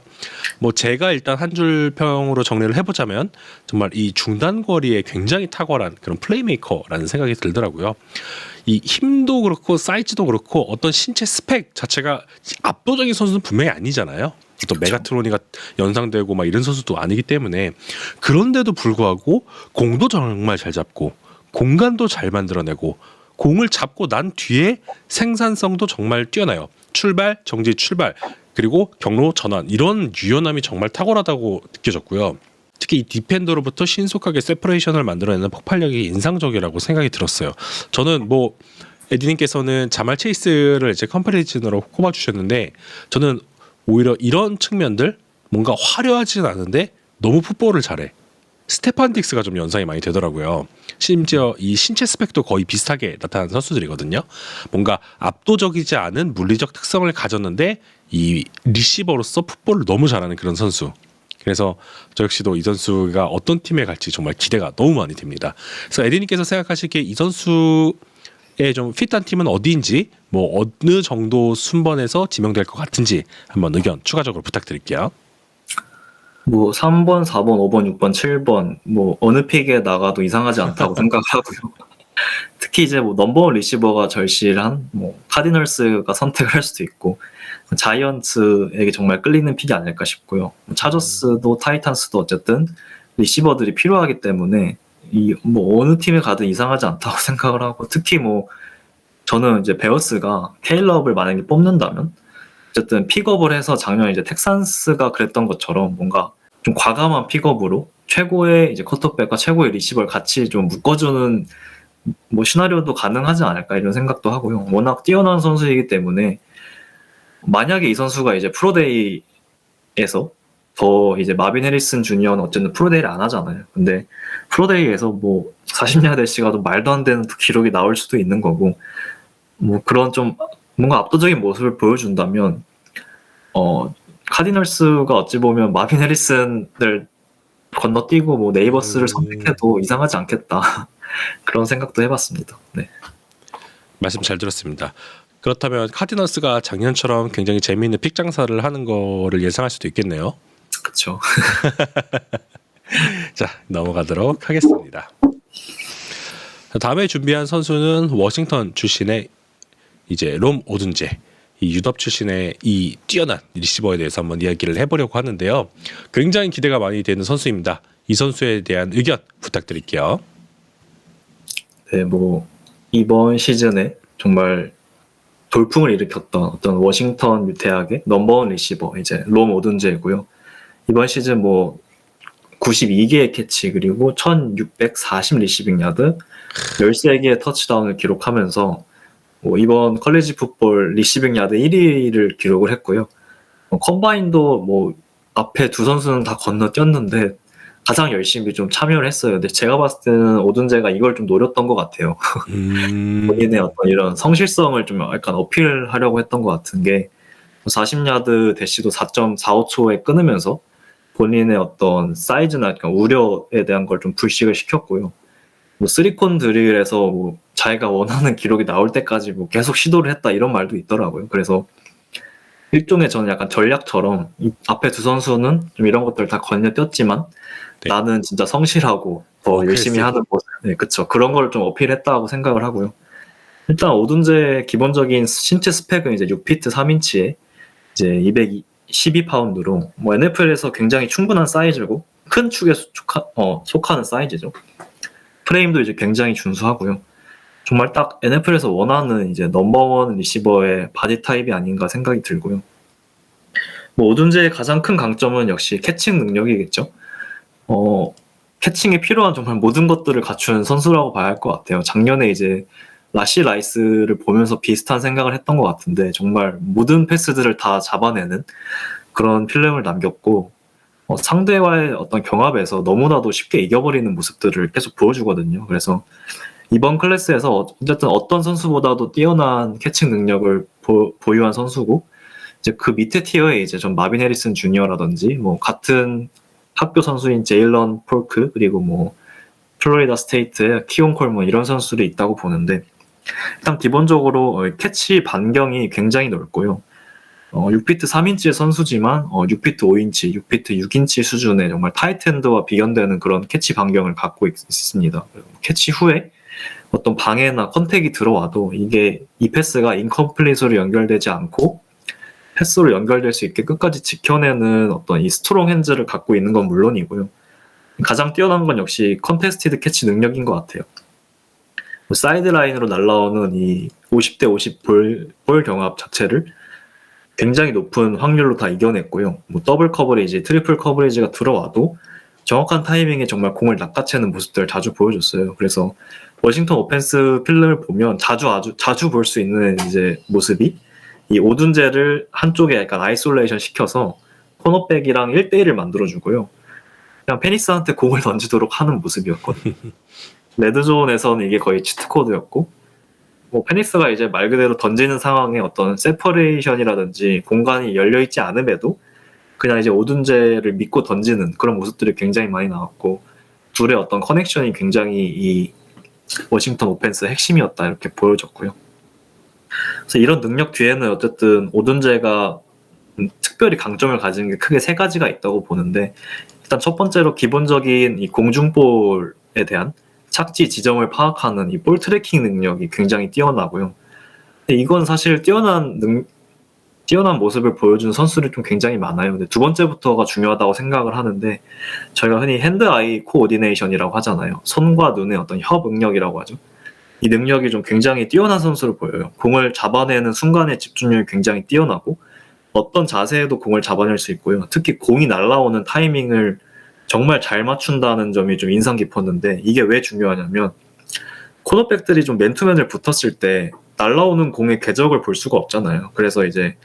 [SPEAKER 1] 뭐 제가 일단 한 줄 평으로 정리를 해보자면 정말 이 중단 거리에 굉장히 탁월한 그런 플레이메이커라는 생각이 들더라고요. 이 힘도 그렇고 사이즈도 그렇고 어떤 신체 스펙 자체가 압도적인 선수는 분명히 아니잖아요. 또 메가트로니가 연상되고 막 이런 선수도 아니기 때문에 그런데도 불구하고 공도 정말 잘 잡고 공간도 잘 만들어내고 공을 잡고 난 뒤에 생산성도 정말 뛰어나요. 출발, 정지, 출발 그리고 경로 전환 이런 유연함이 정말 탁월하다고 느껴졌고요. 특히 이 디펜더로부터 신속하게 세퍼레이션을 만들어내는 폭발력이 인상적이라고 생각이 들었어요. 저는 뭐 에디님께서는 자말 체이스를 이제 컴패리즌으로 꼽아주셨는데 저는 오히려 이런 측면들 뭔가 화려하지는 않은데 너무 풋볼을 잘해. 스테판 딕스가 좀 연상이 많이 되더라고요. 심지어 이 신체 스펙도 거의 비슷하게 나타나는 선수들이거든요. 뭔가 압도적이지 않은 물리적 특성을 가졌는데 이 리시버로서 풋볼을 너무 잘하는 그런 선수. 그래서 저 역시도 이 선수가 어떤 팀에 갈지 정말 기대가 너무 많이 됩니다. 그래서 에디님께서 생각하시기에 이 선수의 좀 핏한 팀은 어디인지 뭐 어느 정도 순번에서 지명될 것 같은지 한번 의견 추가적으로 부탁드릴게요.
[SPEAKER 2] 뭐 3번, 4번, 5번, 6번, 7번 뭐 어느 픽에 나가도 이상하지 않다고 생각하고요. 특히 이제 뭐 넘버원 리시버가 절실한 뭐 카디널스가 선택을 할 수도 있고 자이언츠에게 정말 끌리는 픽이 아닐까 싶고요. 차저스도 타이탄스도 어쨌든 리시버들이 필요하기 때문에 이 뭐 어느 팀에 가든 이상하지 않다고 생각을 하고 특히 뭐 저는 이제 베어스가 케일럽을 만약에 뽑는다면 어쨌든 픽업을 해서 작년 이제 텍산스가 그랬던 것처럼 뭔가 좀 과감한 픽업으로 최고의 이제 쿼터백과 최고의 리시버를 같이 좀 묶어주는 뭐 시나리오도 가능하지 않을까 이런 생각도 하고요. 워낙 뛰어난 선수이기 때문에 만약에 이 선수가 이제 프로데이에서 더 이제 마빈 해리슨 주니어는 어쨌든 프로데이를 안 하잖아요. 근데 프로데이에서 뭐 40야드씩 가도 말도 안 되는 기록이 나올 수도 있는 거고 뭐 그런 좀 뭔가 압도적인 모습을 보여준다면 카디널스가 어찌 보면 마빈 해리슨을 건너뛰고 뭐 네이버스를 선택해도 이상하지 않겠다. 그런 생각도 해봤습니다. 네.
[SPEAKER 1] 말씀 잘 들었습니다. 그렇다면 카디너스가 작년처럼 굉장히 재미있는 픽 장사를 하는 거를 예상할 수도 있겠네요.
[SPEAKER 2] 그렇죠.
[SPEAKER 1] 자, 넘어가도록 하겠습니다. 다음에 준비한 선수는 워싱턴 출신의 이제 롬 오든제, 이 유럽 출신의 이 뛰어난 리시버에 대해서 한번 이야기를 해보려고 하는데요. 굉장히 기대가 많이 되는 선수입니다. 이 선수에 대한 의견 부탁드릴게요.
[SPEAKER 2] 네, 뭐 이번 시즌에 정말 돌풍을 일으켰던 어떤 워싱턴 대학의 넘버원 리시버 이제 롬 오든제고요. 이번 시즌 뭐 92개의 캐치 그리고 1640 리시빙 야드 13개의 터치다운을 기록하면서 뭐 이번 컬리지 풋볼 리시빙 야드 1위를 기록을 했고요. 컴바인도 뭐 앞에 두 선수는 다 건너뛰었는데 가장 열심히 좀 참여를 했어요. 근데 제가 봤을 때는 오든제가 이걸 좀 노렸던 것 같아요. 본인의 어떤 이런 성실성을 좀 약간 어필하려고 했던 것 같은 게 40야드 대시도 4.45초에 끊으면서 본인의 어떤 사이즈나 약간 우려에 대한 걸 좀 불식을 시켰고요. 뭐 3콘 드릴에서 뭐 자기가 원하는 기록이 나올 때까지 뭐 계속 시도를 했다 이런 말도 있더라고요. 그래서 일종의 저는 약간 전략처럼 이 앞에 두 선수는 좀 이런 것들 다 건너뛰었지만
[SPEAKER 1] 네.
[SPEAKER 2] 나는 진짜 성실하고 더 열심히 하는 모습, 네, 그쵸. 그런 걸 좀 어필했다고 생각을 하고요. 일단 오든제의 기본적인 신체 스펙은 이제 6피트 3인치에 이제 212파운드로 뭐 NFL에서 굉장히 충분한 사이즈고 큰 축에 속하는 사이즈죠. 프레임도 이제 굉장히 준수하고요. 정말 딱 NFL에서 원하는 이제 넘버원 리시버의 바디 타입이 아닌가 생각이 들고요. 뭐 오든제의 가장 큰 강점은 역시 캐칭 능력이겠죠. 캐칭에 필요한 정말 모든 것들을 갖춘 선수라고 봐야 할 것 같아요. 작년에 이제 라시 라이스를 보면서 비슷한 생각을 했던 것 같은데 정말 모든 패스들을 다 잡아내는 그런 필름을 남겼고 상대와의 어떤 경합에서 너무나도 쉽게 이겨버리는 모습들을 계속 보여주거든요. 그래서 이번 클래스에서 어쨌든 어떤 선수보다도 뛰어난 캐칭 능력을 보유한 선수고 이제 그 밑에 티어에 이제 좀 마빈 해리슨 주니어라든지 뭐 같은 학교 선수인 제일런 폴크 그리고 뭐 플로리다 스테이트의 키온 콜먼 이런 선수들이 있다고 보는데 일단 기본적으로 캐치 반경이 굉장히 넓고요. 6피트 3인치의 선수지만 6피트 5인치, 6피트 6인치 수준의 정말 타이트엔드와 비견되는 그런 캐치 반경을 갖고 있습니다. 캐치 후에 어떤 방해나 컨택이 들어와도 이게 이 패스가 인컴플릿으로 연결되지 않고 패스로 연결될 수 있게 끝까지 지켜내는 어떤 이 스트롱 핸즈를 갖고 있는 건 물론이고요. 가장 뛰어난 건 역시 컨테스티드 캐치 능력인 것 같아요. 사이드라인으로 날라오는 이 50대 50 볼 경합 자체를 굉장히 높은 확률로 다 이겨냈고요. 뭐 더블 커버리지, 트리플 커버리지가 들어와도 정확한 타이밍에 정말 공을 낚아채는 모습들을 자주 보여줬어요. 그래서 워싱턴 오펜스 필름을 보면 자주 볼 수 있는 이제 모습이 이 오든제를 한쪽에 약간 아이솔레이션 시켜서 코너백이랑 1대1을 만들어주고요. 그냥 페니스한테 공을 던지도록 하는 모습이었거든요. 레드존에서는 이게 거의 치트코드였고 뭐 페니스가 이제 말 그대로 던지는 상황에 어떤 세퍼레이션이라든지 공간이 열려있지 않음에도 그냥 이제 오든제를 믿고 던지는 그런 모습들이 굉장히 많이 나왔고 둘의 어떤 커넥션이 굉장히 이 워싱턴 오펜스의 핵심이었다 이렇게 보여졌고요. 그래서 이런 능력 뒤에는 어쨌든 오든제가 특별히 강점을 가진 게 크게 세 가지가 있다고 보는데, 일단 첫 번째로 기본적인 이 공중볼에 대한 착지 지점을 파악하는 이 볼 트래킹 능력이 굉장히 뛰어나고요. 근데 이건 사실 뛰어난 모습을 보여주는 선수들이 좀 굉장히 많아요. 근데 두 번째부터가 중요하다고 생각을 하는데, 저희가 흔히 핸드 아이 코오디네이션이라고 하잖아요. 손과 눈의 어떤 협 능력이라고 하죠. 이 능력이 좀 굉장히 뛰어난 선수를 보여요. 공을 잡아내는 순간의 집중력이 굉장히 뛰어나고, 어떤 자세에도 공을 잡아낼 수 있고요. 특히 공이 날아오는 타이밍을 정말 잘 맞춘다는 점이 좀 인상 깊었는데, 이게 왜 중요하냐면 코너백들이 좀 맨투맨을 붙었을 때 날아오는 공의 궤적을 볼 수가 없잖아요. 그래서 이제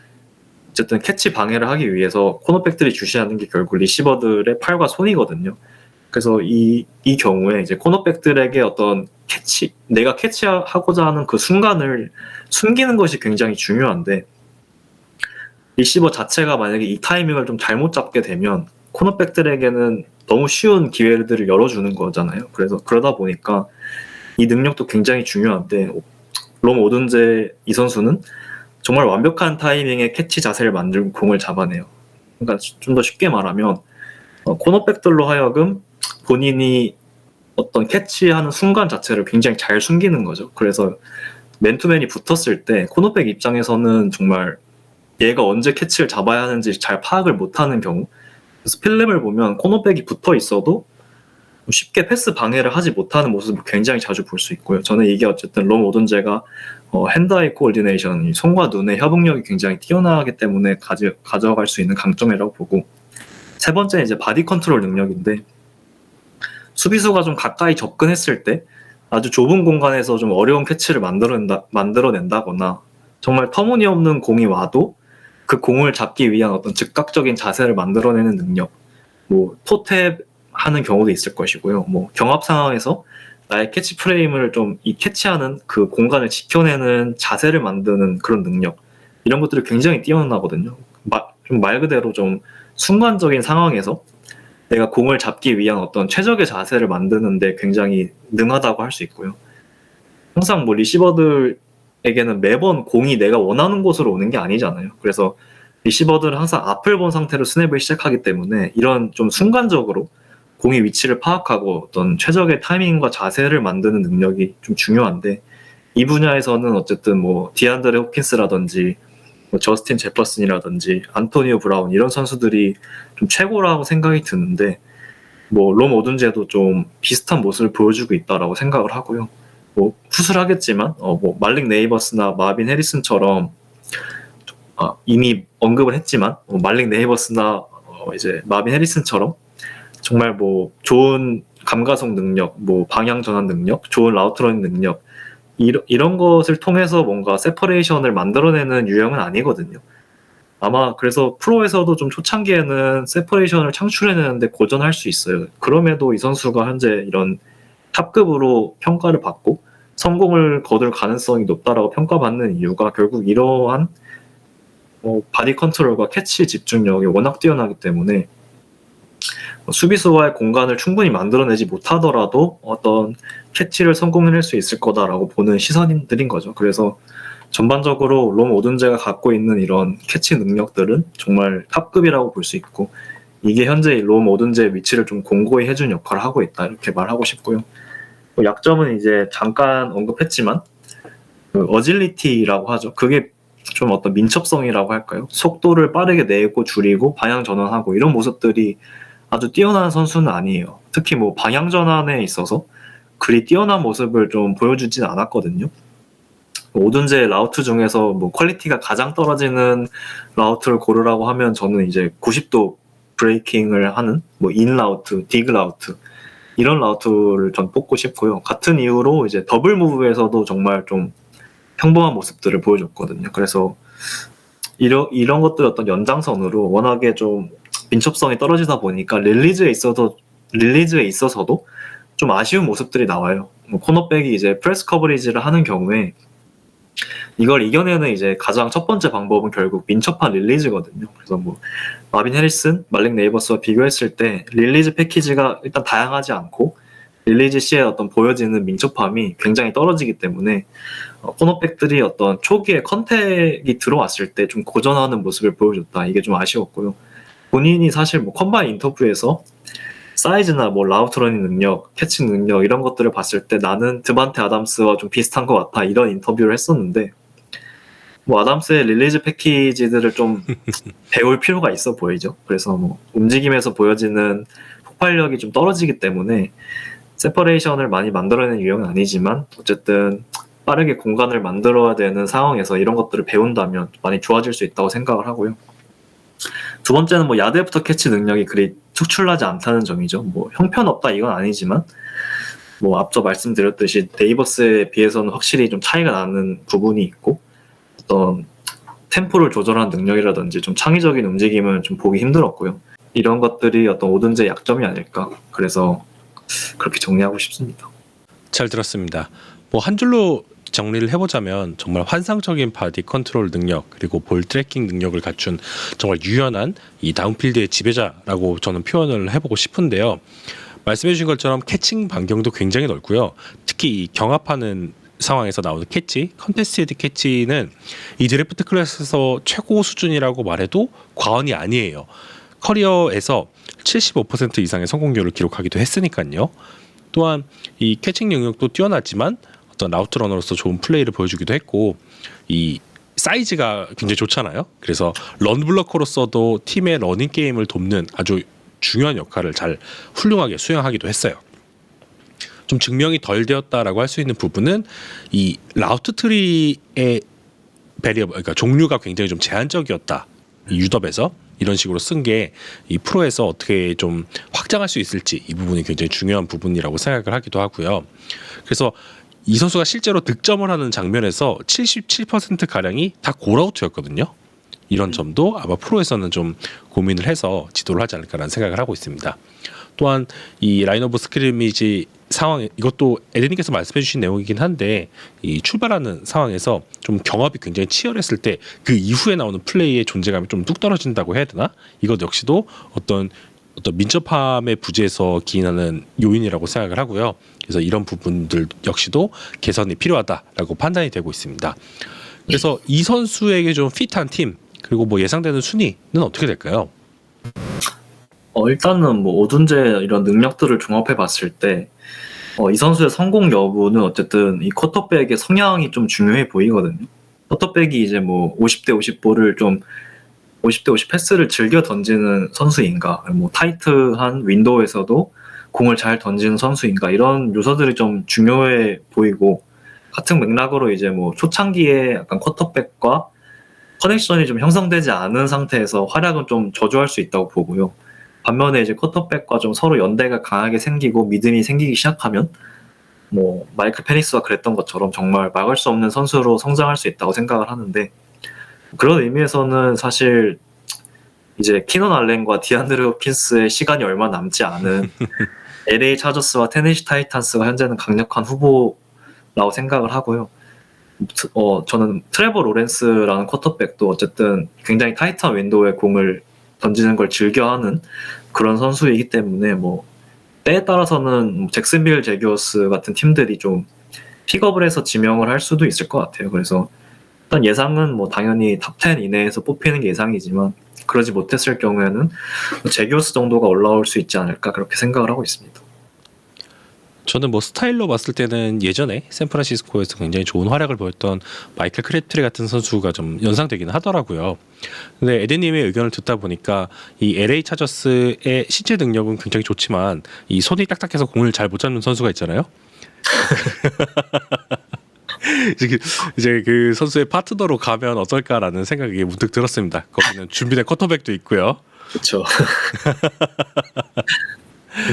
[SPEAKER 2] 어쨌든 캐치 방해를 하기 위해서 코너백들이 주시하는 게 결국 리시버들의 팔과 손이거든요. 그래서 이 경우에 이제 코너백들에게 어떤 내가 캐치하고자 하는 그 순간을 숨기는 것이 굉장히 중요한데, 리시버 자체가 만약에 이 타이밍을 좀 잘못 잡게 되면 코너백들에게는 너무 쉬운 기회들을 열어주는 거잖아요. 그래서 그러다 보니까 이 능력도 굉장히 중요한데, 롬 오든제 이 선수는 정말 완벽한 타이밍에 캐치 자세를 만들고 공을 잡아내요. 그러니까 좀 더 쉽게 말하면 코너백들로 하여금 본인이 어떤 캐치하는 순간 자체를 굉장히 잘 숨기는 거죠. 그래서 맨투맨이 붙었을 때 코너백 입장에서는 정말 얘가 언제 캐치를 잡아야 하는지 잘 파악을 못하는 경우, 그래서 필름을 보면 코너백이 붙어 있어도 쉽게 패스 방해를 하지 못하는 모습을 굉장히 자주 볼 수 있고요. 저는 이게 어쨌든 롬 오든제가 핸드아이 코오디네이션, 손과 눈의 협응력이 굉장히 뛰어나기 때문에 가져갈 수 있는 강점이라고 보고, 세 번째 이제 바디 컨트롤 능력인데, 수비수가 좀 가까이 접근했을 때 아주 좁은 공간에서 좀 어려운 캐치를 만들어낸다거나, 정말 터무니없는 공이 와도 그 공을 잡기 위한 어떤 즉각적인 자세를 만들어내는 능력, 뭐 토탭 하는 경우도 있을 것이고요. 뭐 경합 상황에서 나의 캐치 프레임을 좀 이 캐치하는 그 공간을 지켜내는 자세를 만드는 그런 능력, 이런 것들이 굉장히 뛰어나거든요. 좀 말 그대로 좀 순간적인 상황에서 내가 공을 잡기 위한 어떤 최적의 자세를 만드는데 굉장히 능하다고 할 수 있고요. 항상 뭐 리시버들에게는 매번 공이 내가 원하는 곳으로 오는 게 아니잖아요. 그래서 리시버들은 항상 앞을 본 상태로 스냅을 시작하기 때문에 이런 좀 순간적으로 공의 위치를 파악하고 어떤 최적의 타이밍과 자세를 만드는 능력이 좀 중요한데, 이 분야에서는 어쨌든 뭐 디안드레 호킨스라든지 뭐 저스틴 제퍼슨이라든지 안토니오 브라운, 이런 선수들이 좀 최고라고 생각이 드는데, 뭐 롬 오든제도 좀 비슷한 모습을 보여주고 있다라고 생각을 하고요. 뭐 후술하겠지만 뭐 말릭 네이버스나 마빈 해리슨처럼 이미 언급을 했지만 말릭 네이버스나 이제 마빈 해리슨처럼 정말 뭐 좋은 감가속 능력, 뭐 방향 전환 능력, 좋은 라우트러닝 능력, 이런 것을 통해서 뭔가 세퍼레이션을 만들어내는 유형은 아니거든요. 아마 그래서 프로에서도 좀 초창기에는 세퍼레이션을 창출해내는데 고전할 수 있어요. 그럼에도 이 선수가 현재 이런 탑급으로 평가를 받고 성공을 거둘 가능성이 높다라고 평가받는 이유가 결국 이러한 바디 컨트롤과 캐치 집중력이 워낙 뛰어나기 때문에 수비수와의 공간을 충분히 만들어내지 못하더라도 어떤 캐치를 성공해낼 수 있을 거다라고 보는 시선들인 거죠. 그래서 전반적으로 롬 오든제가 갖고 있는 이런 캐치 능력들은 정말 탑급이라고 볼 수 있고, 이게 현재 롬 오든제의 위치를 좀 공고히 해준 역할을 하고 있다, 이렇게 말하고 싶고요. 약점은 이제 잠깐 언급했지만 그 어질리티라고 하죠. 그게 좀 어떤 민첩성이라고 할까요? 속도를 빠르게 내고 줄이고 방향 전환하고 이런 모습들이 아주 뛰어난 선수는 아니에요. 특히 뭐 방향 전환에 있어서 그리 뛰어난 모습을 좀 보여주진 않았거든요. 오든제 라우트 중에서 뭐 퀄리티가 가장 떨어지는 라우트를 고르라고 하면 저는 이제 90도 브레이킹을 하는 뭐 인 라우트, 디그 라우트, 이런 라우트를 전 뽑고 싶고요. 같은 이유로 이제 더블 무브에서도 정말 좀 평범한 모습들을 보여줬거든요. 그래서 이런 것들 어떤 연장선으로 워낙에 좀 민첩성이 떨어지다 보니까 릴리즈에 있어서도 좀 아쉬운 모습들이 나와요. 뭐 코너백이 이제 프레스 커버리지를 하는 경우에 이걸 이겨내는 이제 가장 첫 번째 방법은 결국 민첩한 릴리즈거든요. 그래서 뭐 마빈 해리슨, 말릭 네이버스와 비교했을 때 릴리즈 패키지가 일단 다양하지 않고 릴리지 시에 어떤 보여지는 민첩함이 굉장히 떨어지기 때문에 코너백들이 어떤 초기에 컨택이 들어왔을 때 좀 고전하는 모습을 보여줬다. 이게 좀 아쉬웠고요. 본인이 사실 뭐 컴바인 인터뷰에서 사이즈나 뭐 라우트러닝 능력, 캐칭 능력 이런 것들을 봤을 때 나는 드반테 아담스와 좀 비슷한 것 같아 이런 인터뷰를 했었는데 뭐 아담스의 릴리즈 패키지들을 좀 배울 필요가 있어 보이죠. 그래서 뭐 움직임에서 보여지는 폭발력이 좀 떨어지기 때문에 세퍼레이션을 많이 만들어내는 유형은 아니지만 어쨌든 빠르게 공간을 만들어야 되는 상황에서 이런 것들을 배운다면 많이 좋아질 수 있다고 생각을 하고요. 두 번째는 뭐 야드 애프터 캐치 능력이 그리 특출나지 않다는 점이죠. 뭐 형편없다 이건 아니지만 뭐 앞서 말씀드렸듯이 데이버스에 비해서는 확실히 좀 차이가 나는 부분이 있고 어떤 템포를 조절하는 능력이라든지 좀 창의적인 움직임은 좀 보기 힘들었고요. 이런 것들이 어떤 오든제의 약점이 아닐까. 그래서 그렇게 정리하고 싶습니다.
[SPEAKER 1] 잘 들었습니다. 뭐 한 줄로 정리를 해보자면 정말 환상적인 바디 컨트롤 능력 그리고 볼 트래킹 능력을 갖춘 정말 유연한 이 다운필드의 지배자라고 저는 표현을 해보고 싶은데요. 말씀해주신 것처럼 캐칭 반경도 굉장히 넓고요. 특히 이 경합하는 상황에서 나오는 캐치, 컨테스티드 캐치는 이 드래프트 클래스에서 최고 수준이라고 말해도 과언이 아니에요. 커리어에서 75% 이상의 성공률을 기록하기도 했으니까요. 또한 이 캐칭 능력도 뛰어났지만 어떤 라우트 러너로서 좋은 플레이를 보여주기도 했고 이 사이즈가 굉장히 좋잖아요. 그래서 런 블러커로서도 팀의 러닝 게임을 돕는 아주 중요한 역할을 잘 훌륭하게 수행하기도 했어요. 좀 증명이 덜 되었다라고 할 수 있는 부분은 이 라우트 트리의 베리어블, 그러니까 종류가 굉장히 좀 제한적이었다. 이 유덥에서 이런 식으로 쓴 게 이 프로에서 어떻게 좀 확장할 수 있을지 이 부분이 굉장히 중요한 부분이라고 생각을 하기도 하고요. 그래서 이 선수가 실제로 득점을 하는 장면에서 77% 가량이 다 골아웃이었거든요. 이런 점도 아마 프로에서는 좀 고민을 해서 지도를 하지 않을까라는 생각을 하고 있습니다. 또한 이 라인 오브 스크리미지 상황, 이것도 에덴님께서 말씀해주신 내용이긴 한데 이 출발하는 상황에서 좀 경합이 굉장히 치열했을 때 그 이후에 나오는 플레이의 존재감이 좀 뚝 떨어진다고 해야 되나? 이것 역시도 어떤 민첩함의 부재에서 기인하는 요인이라고 생각을 하고요. 그래서 이런 부분들 역시도 개선이 필요하다라고 판단이 되고 있습니다. 그래서 이 선수에게 좀 핏한 팀 그리고 뭐 예상되는 순위는 어떻게 될까요?
[SPEAKER 2] 일단은 뭐 오둔제 이런 능력들을 종합해 봤을 때 이 선수의 성공 여부는 어쨌든 이 쿼터백의 성향이 좀 중요해 보이거든요. 쿼터백이 이제 뭐 50대 50볼을 좀 50대 50 패스를 즐겨 던지는 선수인가, 뭐 타이트한 윈도우에서도 공을 잘 던지는 선수인가, 이런 요소들이 좀 중요해 보이고, 같은 맥락으로 이제 뭐 초창기에 약간 쿼터백과 커넥션이 좀 형성되지 않은 상태에서 활약은 좀 저조할 수 있다고 보고요. 반면에 이제 쿼터백과 좀 서로 연대가 강하게 생기고 믿음이 생기기 시작하면 뭐 마이클 페니스가 그랬던 것처럼 정말 막을 수 없는 선수로 성장할 수 있다고 생각을 하는데, 그런 의미에서는 사실 이제 키넌 알렌과 디안드레 홉킨스의 시간이 얼마 남지 않은 LA 차저스와 테네시 타이탄스가 현재는 강력한 후보라고 생각을 하고요. 저는 트레버 로렌스라는 쿼터백도 어쨌든 굉장히 타이트한 윈도우에 공을 던지는 걸 즐겨하는 그런 선수이기 때문에 뭐 때에 따라서는 잭슨빌 제기어스 같은 팀들이 좀 픽업을 해서 지명을 할 수도 있을 것 같아요. 그래서 일단 예상은 뭐 당연히 탑 10 이내에서 뽑히는 게 예상이지만 그러지 못했을 경우에는 제기어스 정도가 올라올 수 있지 않을까 그렇게 생각을 하고 있습니다.
[SPEAKER 1] 저는 뭐 스타일로 봤을 때는 예전에 샌프란시스코에서 굉장히 좋은 활약을 보였던 마이클 크랩트리 같은 선수가 좀 연상되기는 하더라고요. 근데 에덴님의 의견을 듣다 보니까 이 LA 차저스의 신체 능력은 굉장히 좋지만 이 손이 딱딱해서 공을 잘 못 잡는 선수가 있잖아요. 이제 그 선수의 파트너로 가면 어떨까라는 생각이 문득 들었습니다. 거기는 준비된 쿼터백도 있고요.
[SPEAKER 2] 그렇죠.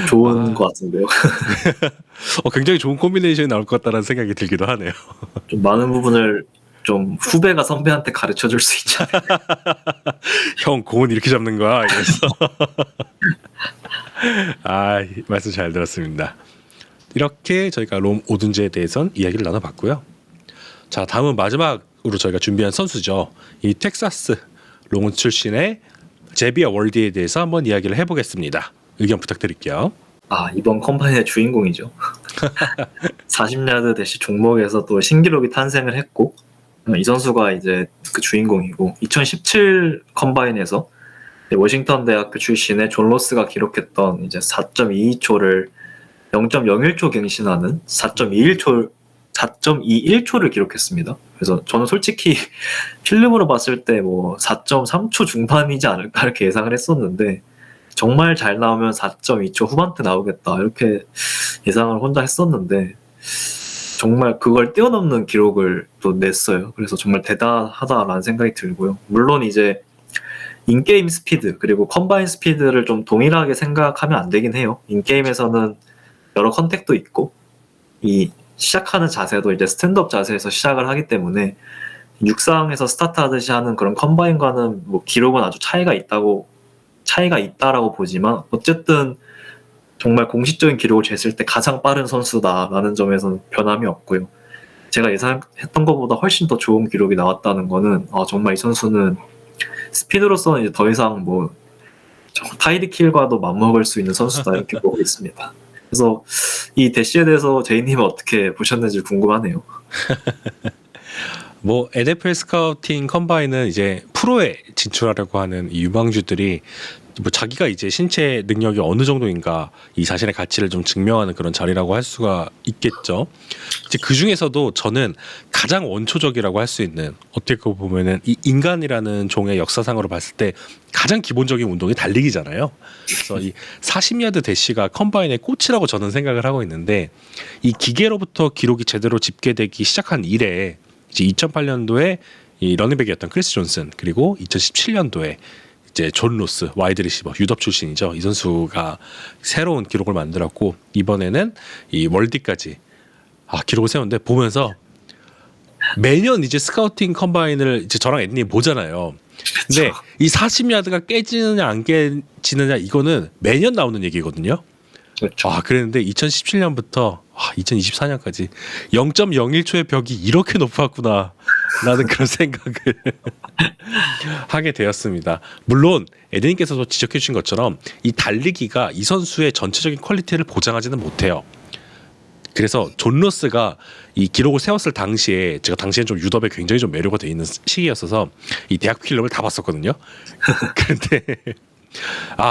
[SPEAKER 2] 좋은 것 같은데요.
[SPEAKER 1] 굉장히 좋은 콤비네이션이 나올 것 같다는 생각이 들기도 하네요.
[SPEAKER 2] 좀 많은 부분을 좀 후배가 선배한테 가르쳐 줄 수 있지 않을까.
[SPEAKER 1] 형 공은 이렇게 잡는 거야 이래서. 말씀 잘 들었습니다. 이렇게 저희가 롬 오둔제에 대해선 이야기를 나눠봤고요. 자, 다음은 마지막으로 저희가 준비한 선수죠. 이 텍사스 롱 출신의 제비어 월디에 대해서 한번 이야기를 해보겠습니다. 의견 부탁드릴게요.
[SPEAKER 2] 이번 컴바인의 주인공이죠. 40야드 대시 종목에서 또 신기록이 탄생을 했고, 이 선수가 이제 그 주인공이고, 2017 컴바인에서 워싱턴 대학교 출신의 존 로스가 기록했던 이제 4.22초를 0.01초 갱신하는 4.21초를 기록했습니다. 그래서 저는 솔직히 필름으로 봤을 때 뭐 4.3초 중반이지 않을까 이렇게 예상을 했었는데, 정말 잘 나오면 4.2초 후반대 나오겠다 이렇게 예상을 혼자 했었는데, 정말 그걸 뛰어넘는 기록을 또 냈어요. 그래서 정말 대단하다라는 생각이 들고요. 물론 이제 인게임 스피드 그리고 컴바인 스피드를 좀 동일하게 생각하면 안 되긴 해요. 인게임에서는 여러 컨택도 있고, 이 시작하는 자세도 이제 스탠드업 자세에서 시작을 하기 때문에 육상에서 스타트하듯이 하는 그런 컴바인과는 뭐 기록은 아주 차이가 있다라고 보지만, 어쨌든 정말 공식적인 기록을 쟀을 때 가장 빠른 선수다라는 점에서는 변함이 없고요. 제가 예상했던 것보다 훨씬 더 좋은 기록이 나왔다는 거는 정말 이 선수는 스피드로서는 이제 더 이상 뭐 타이리 킬과도 맞먹을 수 있는 선수다 이렇게 보고 있습니다. 그래서 이 대시에 대해서 제이님은 어떻게 보셨는지 궁금하네요.
[SPEAKER 1] 뭐 NFL 스카우팅 컴바인은 이제 프로에 진출하려고 하는 이 유망주들이 뭐 자기가 이제 신체 능력이 어느 정도인가 이 자신의 가치를 좀 증명하는 그런 자리라고 할 수가 있겠죠. 이제 그 중에서도 저는 가장 원초적이라고 할 수 있는, 어떻게 보면은 이 인간이라는 종의 역사상으로 봤을 때 가장 기본적인 운동이 달리기잖아요. 그래서 이 40야드 대시가 컴바인의 꽃이라고 저는 생각을 하고 있는데, 이 기계로부터 기록이 제대로 집계되기 시작한 이래 이제 2008년도에 이 러닝백이었던 크리스 존슨, 그리고 2017년도에 이제 존 로스 와이드 리시버 유럽 출신이죠. 이 선수가 새로운 기록을 만들었고, 이번에는 이 월디까지 기록을 세웠는데, 보면서 매년 이제 스카우팅 컴바인을 이제 저랑 앤니 보잖아요. 근데
[SPEAKER 2] 그쵸.
[SPEAKER 1] 이 40야드가 깨지느냐 안 깨지느냐 이거는 매년 나오는 얘기거든요.
[SPEAKER 2] 그렇죠.
[SPEAKER 1] 그랬는데 2017년부터 2024년까지 0.01초의 벽이 이렇게 높았구나 라는 그런 생각을 하게 되었습니다. 물론 에드님께서도 지적해 주신 것처럼 이 달리기가 이 선수의 전체적인 퀄리티를 보장하지는 못해요. 그래서 존 로스가 이 기록을 세웠을 당시에, 제가 당시엔 좀 유럽에 굉장히 좀 매료가 돼 있는 시기였어서 이 대학 필름을 다 봤었거든요. 그런데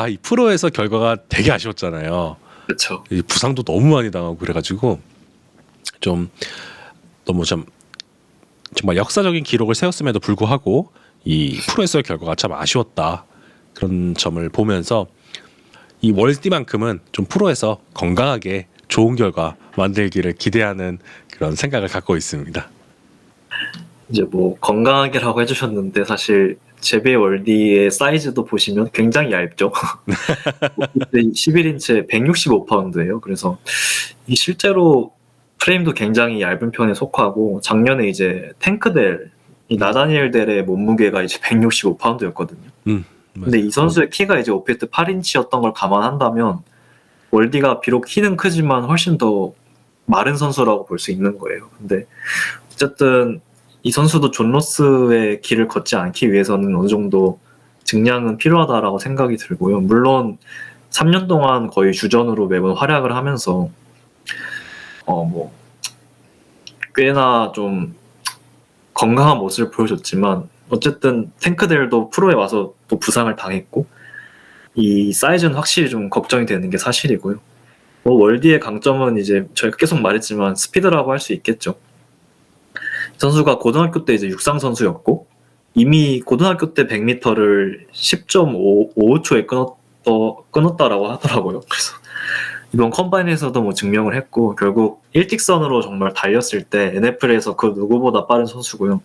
[SPEAKER 1] 이 프로에서 결과가 되게 아쉬웠잖아요.
[SPEAKER 2] 그렇죠.
[SPEAKER 1] 부상도 너무 많이 당하고 그래가지고 좀 너무 좀 정말 역사적인 기록을 세웠음에도 불구하고 이 프로에서의 결과가 참 아쉬웠다, 그런 점을 보면서 이 월디만큼은 좀 프로에서 건강하게 좋은 결과 만들기를 기대하는 그런 생각을 갖고 있습니다.
[SPEAKER 2] 이제 뭐 건강하게라고 해주셨는데, 사실 제베 월디의 사이즈도 보시면 굉장히 얇죠. 11인치에 165파운드예요. 그래서 이 실제로 프레임도 굉장히 얇은 편에 속하고, 작년에 이제 탱크델, 이 나다니엘 델의 몸무게가 이제 165파운드였거든요. 근데 이 선수의 키가 이제 오피트 8인치였던 걸 감안한다면, 월디가 비록 키는 크지만 훨씬 더 마른 선수라고 볼 수 있는 거예요. 근데 어쨌든 이 선수도 존 로스의 길을 걷지 않기 위해서는 어느 정도 증량은 필요하다라고 생각이 들고요. 물론 3년 동안 거의 주전으로 매번 활약을 하면서 뭐 꽤나 좀 건강한 모습을 보여줬지만, 어쨌든 탱크델도 프로에 와서 또 부상을 당했고, 이 사이즈는 확실히 좀 걱정이 되는 게 사실이고요. 뭐 월디의 강점은 이제 저희가 계속 말했지만 스피드라고 할 수 있겠죠. 선수가 고등학교 때 이제 육상 선수였고, 이미 고등학교 때 100m를 10.55초에 끊었다라고 하더라고요. 그래서 이번 컴바인에서도 뭐 증명을 했고, 결국 일직선으로 정말 달렸을 때 NFL에서 그 누구보다 빠른 선수고요.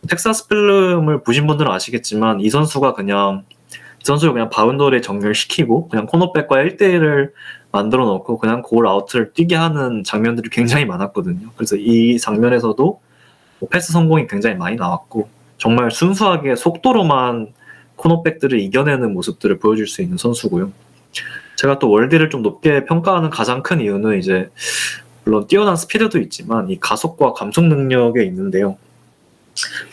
[SPEAKER 2] 텍사스 필름을 보신 분들은 아시겠지만, 이 선수를 그냥 바운더리에 정렬시키고 그냥 코너백과 1대1을 만들어 놓고 그냥 골 아웃을 뛰게 하는 장면들이 굉장히 많았거든요. 그래서 이 장면에서도 패스 성공이 굉장히 많이 나왔고, 정말 순수하게 속도로만 코너백들을 이겨내는 모습들을 보여줄 수 있는 선수고요. 제가 또 월디를 좀 높게 평가하는 가장 큰 이유는 이제 물론 뛰어난 스피드도 있지만 이 가속과 감속 능력에 있는데요.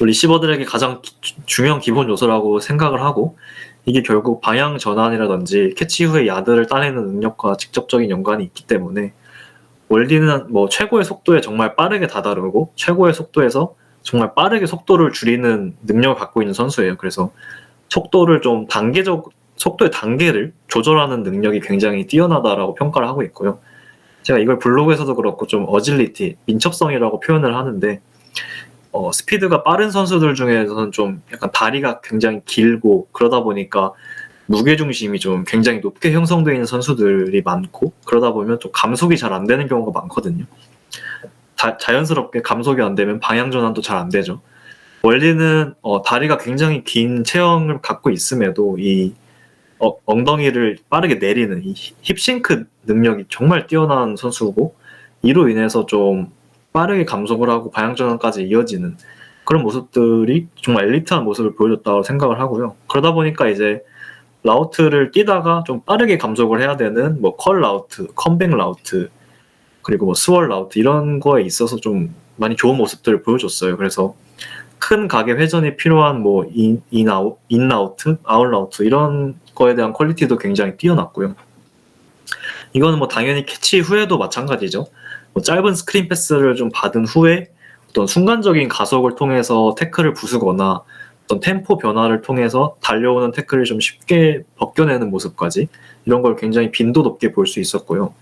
[SPEAKER 2] 리시버들에게 가장 중요한 기본 요소라고 생각을 하고, 이게 결국 방향 전환이라든지 캐치 후에 야드를 따내는 능력과 직접적인 연관이 있기 때문에 월디는 뭐 최고의 속도에 정말 빠르게 다다르고 최고의 속도에서 정말 빠르게 속도를 줄이는 능력을 갖고 있는 선수예요. 그래서 속도를 좀 속도의 단계를 조절하는 능력이 굉장히 뛰어나다라고 평가를 하고 있고요. 제가 이걸 블로그에서도 그렇고 좀 어질리티, 민첩성이라고 표현을 하는데 스피드가 빠른 선수들 중에서는 좀 약간 다리가 굉장히 길고 그러다 보니까 무게중심이 좀 굉장히 높게 형성되어 있는 선수들이 많고 그러다 보면 좀 감속이 잘 안 되는 경우가 많거든요. 자연스럽게 감속이 안 되면 방향 전환도 잘 안 되죠. 월리는 다리가 굉장히 긴 체형을 갖고 있음에도 이 엉덩이를 빠르게 내리는 이 힙싱크 능력이 정말 뛰어난 선수고 이로 인해서 좀 빠르게 감속을 하고 방향 전환까지 이어지는 그런 모습들이 정말 엘리트한 모습을 보여줬다고 생각을 하고요. 그러다 보니까 이제 라우트를 뛰다가 좀 빠르게 감속을 해야 되는 뭐 컬 라우트, 컴백 라우트 그리고 뭐 스월 라우트 이런 거에 있어서 좀 많이 좋은 모습들을 보여줬어요. 그래서 큰 각의 회전이 필요한 뭐 인라우트, 아웃라우트 이런 거에 대한 퀄리티도 굉장히 뛰어났고요. 이거는 뭐 당연히 캐치 후에도 마찬가지죠. 뭐 짧은 스크린 패스를 좀 받은 후에 어떤 순간적인 가속을 통해서 태클을 부수거나 어떤 템포 변화를 통해서 달려오는 태클을 좀 쉽게 벗겨내는 모습까지 이런 걸 굉장히 빈도 높게 볼 수 있었고요.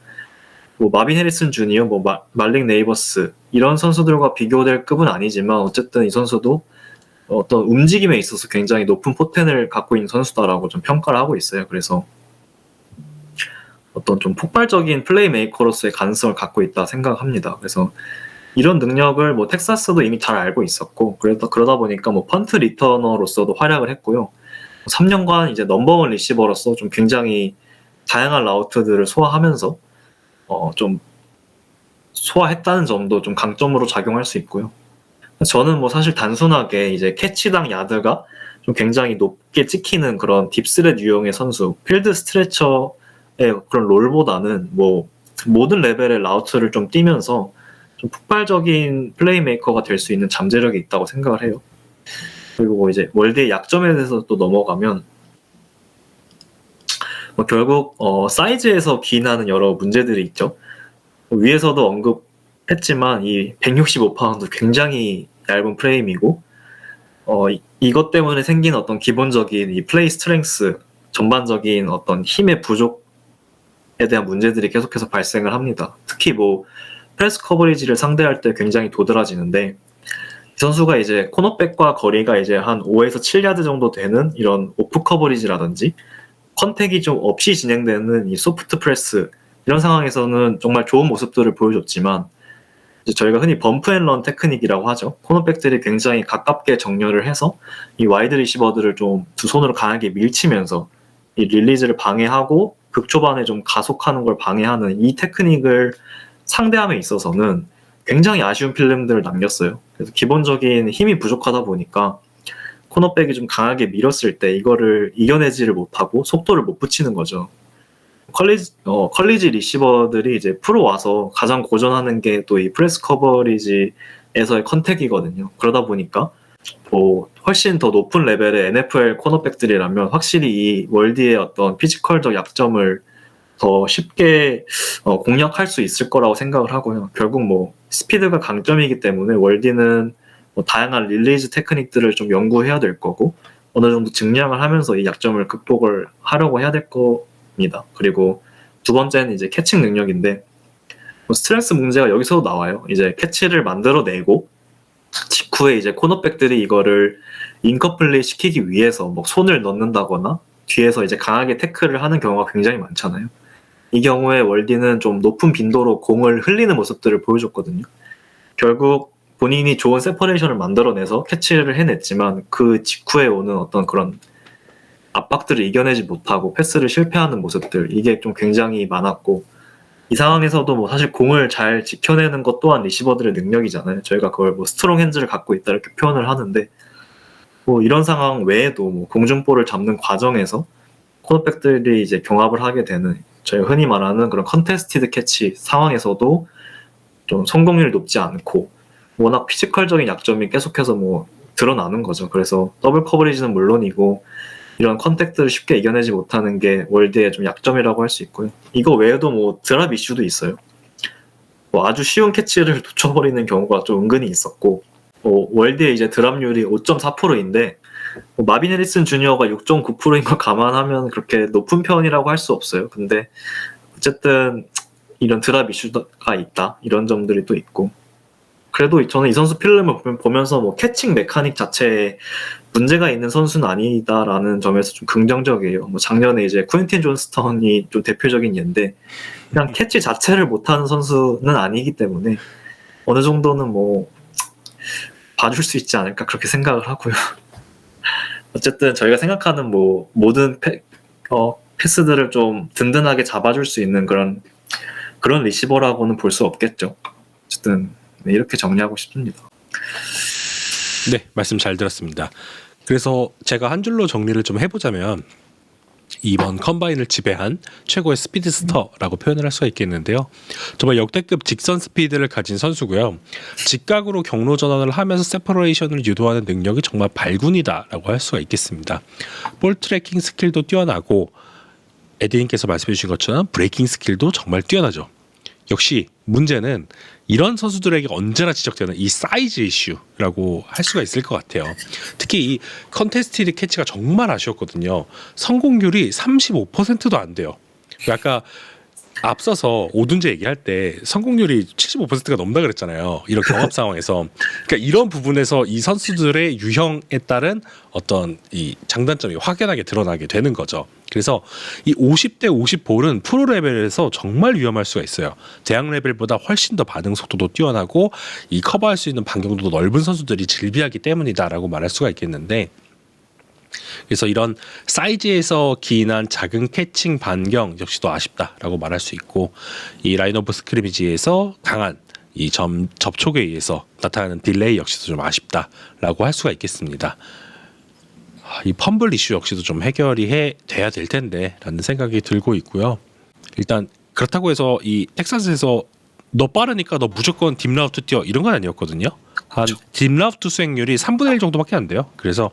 [SPEAKER 2] 뭐 마빈 해리슨 주니어, 뭐 말릭 네이버스 이런 선수들과 비교될 급은 아니지만 어쨌든 이 선수도 어떤 움직임에 있어서 굉장히 높은 포텐을 갖고 있는 선수다라고 좀 평가를 하고 있어요. 그래서 어떤 좀 폭발적인 플레이메이커로서의 가능성을 갖고 있다 생각합니다. 그래서 이런 능력을 뭐 텍사스도 이미 잘 알고 있었고 그러다 보니까 뭐 펀트 리터너로서도 활약을 했고요. 3년간 이제 넘버원 리시버로서 좀 굉장히 다양한 라우트들을 소화하면서 좀 소화했다는 점도 좀 강점으로 작용할 수 있고요. 저는 뭐 사실 단순하게 이제 캐치당 야드가 좀 굉장히 높게 찍히는 그런 딥스렛 유형의 선수, 필드 스트레처의 그런 롤보다는 뭐 모든 레벨의 라우트를 좀 뛰면서 좀 폭발적인 플레이메이커가 될 수 있는 잠재력이 있다고 생각을 해요. 그리고 뭐 이제 월드의 약점에 대해서 또 넘어가면 뭐 결국 사이즈에서 기인하는 여러 문제들이 있죠. 위에서도 언급했지만 이 165파운드 굉장히 얇은 프레임이고 이것 때문에 생긴 어떤 기본적인 이 플레이 스트렝스 전반적인 어떤 힘의 부족에 대한 문제들이 계속해서 발생을 합니다. 특히 뭐 프레스 커버리지를 상대할 때 굉장히 도드라지는데 이 선수가 이제 코너백과 거리가 이제 한 5에서 7야드 정도 되는 이런 오프 커버리지라든지 컨택이 좀 없이 진행되는 이 소프트 프레스 이런 상황에서는 정말 좋은 모습들을 보여줬지만 이제 저희가 흔히 범프 앤 런 테크닉이라고 하죠. 코너백들이 굉장히 가깝게 정렬을 해서 이 와이드 리시버들을 좀 두 손으로 강하게 밀치면서 이 릴리즈를 방해하고 극초반에 좀 가속하는 걸 방해하는 이 테크닉을 상대함에 있어서는 굉장히 아쉬운 필름들을 남겼어요. 그래서 기본적인 힘이 부족하다 보니까 코너백이 좀 강하게 밀었을 때 이거를 이겨내지를 못하고 속도를 못 붙이는 거죠. 컬리지 리시버들이 이제 프로 와서 가장 고전하는 게 또 이 프레스 커버리지에서의 컨택이거든요. 그러다 보니까 뭐 훨씬 더 높은 레벨의 NFL 코너백들이라면 확실히 이 월디의 어떤 피지컬적 약점을 더 쉽게 공략할 수 있을 거라고 생각을 하고요. 결국 뭐 스피드가 강점이기 때문에 월디는 뭐 다양한 릴리즈 테크닉들을 좀 연구해야 될 거고 어느 정도 증량을 하면서 이 약점을 극복을 하려고 해야 될 겁니다. 그리고 두 번째는 이제 캐칭 능력인데 뭐 스트렝스 문제가 여기서도 나와요. 이제 캐치를 만들어내고 직후에 이제 코너백들이 이거를 인커플레이 시키기 위해서 뭐 손을 넣는다거나 뒤에서 이제 강하게 태클을 하는 경우가 굉장히 많잖아요. 이 경우에 월디는 좀 높은 빈도로 공을 흘리는 모습들을 보여줬거든요. 결국 본인이 좋은 세퍼레이션을 만들어내서 캐치를 해냈지만 그 직후에 오는 어떤 그런 압박들을 이겨내지 못하고 패스를 실패하는 모습들 이게 좀 굉장히 많았고 이 상황에서도 뭐 사실 공을 잘 지켜내는 것 또한 리시버들의 능력이잖아요. 저희가 그걸 뭐 스트롱 핸즈를 갖고 있다 이렇게 표현을 하는데 뭐 이런 상황 외에도 뭐 공중볼을 잡는 과정에서 코너백들이 이제 경합을 하게 되는 저희가 흔히 말하는 그런 컨테스티드 캐치 상황에서도 좀 성공률이 높지 않고 워낙 피지컬적인 약점이 계속해서 뭐 드러나는 거죠. 그래서 더블 커버리지는 물론이고 이런 컨택트를 쉽게 이겨내지 못하는 게 월드의 좀 약점이라고 할 수 있고요. 이거 외에도 뭐 드랍 이슈도 있어요. 뭐 아주 쉬운 캐치를 놓쳐버리는 경우가 좀 은근히 있었고, 월드의 이제 드랍률이 5.4%인데 마빈 해리슨 주니어가 6.9%인 걸 감안하면 그렇게 높은 편이라고 할 수 없어요. 근데 어쨌든 이런 드랍 이슈가 있다, 이런 점들이 또 있고, 그래도 저는 이 선수 필름을 보면서 뭐 캐칭 메카닉 자체에 문제가 있는 선수는 아니다라는 점에서 좀 긍정적이에요. 뭐 작년에 이제 퀸틴 존스턴이 좀 대표적인 예인데, 그냥 캐치 자체를 못하는 선수는 아니기 때문에 어느 정도는 뭐 봐줄 수 있지 않을까 그렇게 생각을 하고요. 어쨌든 저희가 생각하는 뭐 모든 패스들을 좀 든든하게 잡아줄 수 있는 그런 리시버라고는 볼 수 없겠죠. 어쨌든 네, 이렇게 정리하고 싶습니다.
[SPEAKER 1] 네, 말씀 잘 들었습니다. 그래서 제가 한 줄로 정리를 좀 해보자면 이번 컴바인을 지배한 최고의 스피드스터라고 표현을 할 수가 있겠는데요. 정말 역대급 직선 스피드를 가진 선수고요. 직각으로 경로 전환을 하면서 세퍼레이션을 유도하는 능력이 정말 발군이다라고 할 수가 있겠습니다. 볼 트래킹 스킬도 뛰어나고 에디님께서 말씀해 주신 것처럼 브레이킹 스킬도 정말 뛰어나죠. 역시 문제는 이런 선수들에게 언제나 지적되는 이 사이즈 이슈라고 할 수가 있을 것 같아요. 특히 이 컨테스티드 캐치가 정말 아쉬웠거든요. 성공률이 35%도 안 돼요. 아까 앞서서 오둔제 얘기할 때 성공률이 75%가 넘는다 그랬잖아요. 이런 경합 상황에서. 그러니까 이런 부분에서 이 선수들의 유형에 따른 어떤 이 장단점이 확연하게 드러나게 되는 거죠. 그래서 이 50대 50 볼은 프로 레벨에서 정말 위험할 수가 있어요. 대학 레벨보다 훨씬 더 반응 속도도 뛰어나고 이 커버할 수 있는 반경도도 넓은 선수들이 즐비하기 때문이다라고 말할 수가 있겠는데, 그래서 이런 사이즈에서 기인한 작은 캐칭 반경 역시도 아쉽다라고 말할 수 있고, 이 라인 오브 스크리미지에서 강한 이 접촉에 의해서 나타나는 딜레이 역시도 좀 아쉽다라고 할 수가 있겠습니다. 이 펌블 이슈 역시도 좀 해결이 돼야 될 텐데라는 생각이 들고 있고요. 일단 그렇다고 해서 이 텍사스에서 너 빠르니까 너 무조건 딥라우트 뛰어 이런 건 아니었거든요. 한 딥라우트 수행률이 3분의 1 정도밖에 안 돼요. 그래서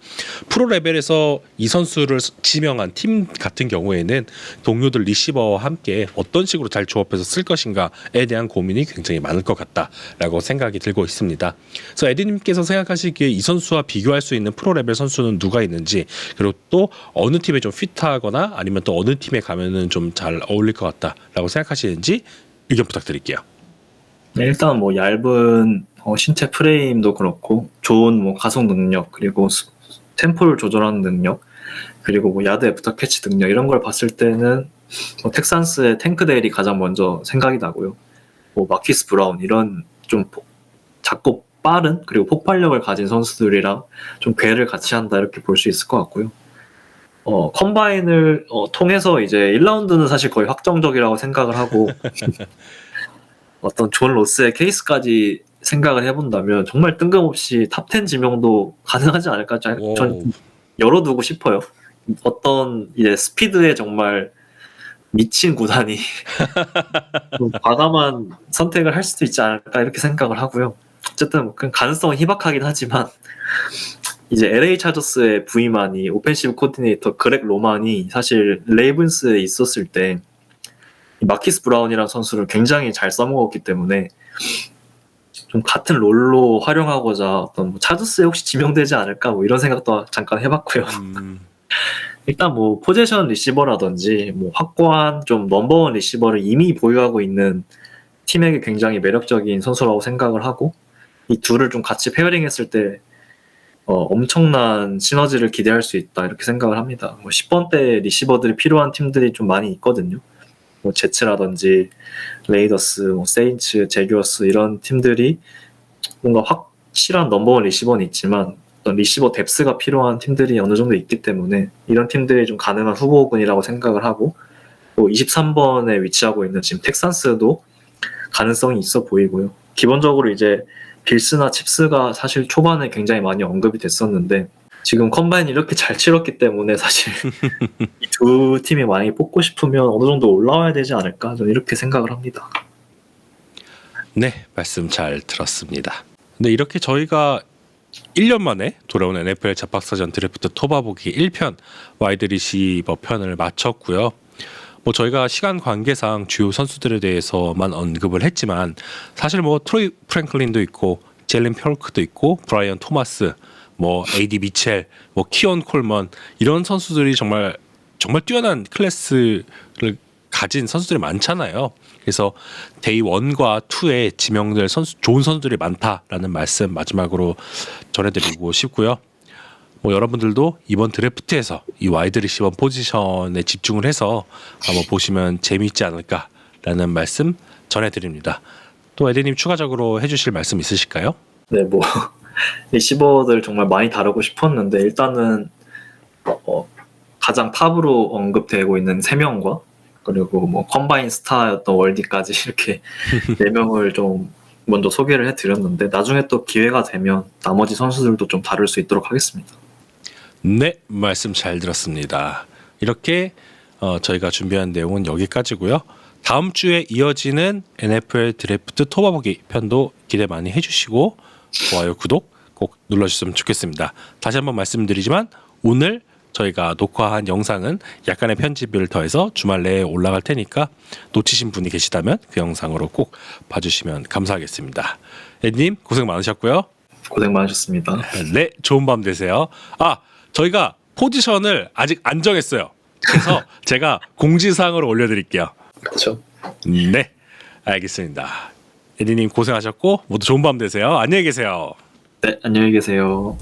[SPEAKER 1] 프로 레벨에서 이 선수를 지명한 팀 같은 경우에는 동료들 리시버와 함께 어떤 식으로 잘 조합해서 쓸 것인가에 대한 고민이 굉장히 많을 것 같다라고 생각이 들고 있습니다. 그래서 에디님께서 생각하시기에 이 선수와 비교할 수 있는 프로 레벨 선수는 누가 있는지, 그리고 또 어느 팀에 좀 피트하거나 아니면 또 어느 팀에 가면은 좀 잘 어울릴 것 같다라고 생각하시는지 의견 부탁드릴게요.
[SPEAKER 2] 네, 일단 뭐 얇은 신체 프레임도 그렇고 좋은 뭐 가속 능력, 그리고 템포를 조절하는 능력, 그리고 뭐 야드 애프터 캐치 능력, 이런 걸 봤을 때는 뭐 텍산스의 탱크데일이 가장 먼저 생각이 나고요. 뭐 마키스 브라운, 이런 좀 작고 빠른 그리고 폭발력을 가진 선수들이랑 좀 궤를 같이 한다, 이렇게 볼 수 있을 것 같고요. 컴바인을 통해서 이제 1라운드는 사실 거의 확정적이라고 생각을 하고 어떤 존 로스의 케이스까지 생각을 해본다면 정말 뜬금없이 탑 10 지명도 가능하지 않을까 전 열어두고 싶어요. 어떤 이제 스피드에 정말 미친 구단이 좀 과감한 선택을 할 수도 있지 않을까, 이렇게 생각을 하고요. 어쨌든 가능성은 희박하긴 하지만 이제 LA 차저스의 부임한이 오펜시브 코디네이터 그렉 로만이 사실 레이븐스에 있었을 때 마키스 브라운이라는 선수를 굉장히 잘 써먹었기 때문에 좀 같은 롤로 활용하고자 어떤 뭐 차저스에 혹시 지명되지 않을까, 뭐 이런 생각도 잠깐 해봤고요. 일단 뭐 포지션 리시버라든지 뭐 확고한 좀 넘버원 리시버를 이미 보유하고 있는 팀에게 굉장히 매력적인 선수라고 생각을 하고, 이 둘을 좀 같이 페어링했을 때 엄청난 시너지를 기대할 수 있다, 이렇게 생각을 합니다. 뭐 10번대 리시버들이 필요한 팀들이 좀 많이 있거든요. 뭐 제츠라든지 레이더스, 뭐 세인츠, 제규어스, 이런 팀들이 뭔가 확실한 넘버원 리시버는 있지만 어떤 리시버 뎁스가 필요한 팀들이 어느 정도 있기 때문에 이런 팀들이 좀 가능한 후보군이라고 생각을 하고, 또 23번에 위치하고 있는 지금 텍산스도 가능성이 있어 보이고요. 기본적으로 이제 빌스나 칩스가 사실 초반에 굉장히 많이 언급이 됐었는데 지금 컴바인이 이렇게 잘 치렀기 때문에 사실 이 두 팀이 만약에 뽑고 싶으면 어느 정도 올라와야 되지 않을까, 저는 이렇게 생각을 합니다.
[SPEAKER 1] 네, 말씀 잘 들었습니다. 근데 이렇게 저희가 1년 만에 돌아온 NFL 잡박사전 드래프트 토바보기 1편 와이드 리시버 편을 마쳤고요. 뭐 저희가 시간 관계상 주요 선수들에 대해서만 언급을 했지만 사실 뭐 트로이 프랭클린도 있고 젤린 펄크도 있고 브라이언 토마스, 뭐 AD 미첼, 뭐 키온 콜먼 이런 선수들이 정말 뛰어난 클래스를 가진 선수들이 많잖아요. 그래서 데이 1과 2에 지명될 좋은 선수들이 많다라는 말씀 마지막으로 전해드리고 싶고요. 뭐 여러분들도 이번 드래프트에서 이 와이드 리시버 포지션에 집중을 해서 한번 보시면 재미있지 않을까라는 말씀 전해드립니다. 또 에디님 추가적으로 해주실 말씀 있으실까요?
[SPEAKER 2] 네, 뭐 리시버들 정말 많이 다루고 싶었는데 일단은 가장 탑으로 언급되고 있는 3명과 그리고 뭐 컴바인 스타였던 월디까지 이렇게 4명을 좀 먼저 소개를 해드렸는데 나중에 또 기회가 되면 나머지 선수들도 좀 다룰 수 있도록 하겠습니다.
[SPEAKER 1] 네, 말씀 잘 들었습니다. 이렇게 저희가 준비한 내용은 여기까지고요. 다음 주에 이어지는 NFL 드래프트 토바보기 편도 기대 많이 해주시고 좋아요, 구독 꼭 눌러주셨으면 좋겠습니다. 다시 한번 말씀드리지만 오늘 저희가 녹화한 영상은 약간의 편집을 더해서 주말 내에 올라갈 테니까 놓치신 분이 계시다면 그 영상으로 꼭 봐주시면 감사하겠습니다. 에디님 고생 많으셨고요.
[SPEAKER 2] 고생 많으셨습니다.
[SPEAKER 1] 네, 좋은 밤 되세요. 저희가 포지션을 아직 안 정했어요. 그래서 제가 공지사항으로 올려드릴게요.
[SPEAKER 2] 그렇죠.
[SPEAKER 1] 네, 알겠습니다. 에디님 고생하셨고 모두 좋은 밤 되세요. 안녕히 계세요.
[SPEAKER 2] 네, 안녕히 계세요.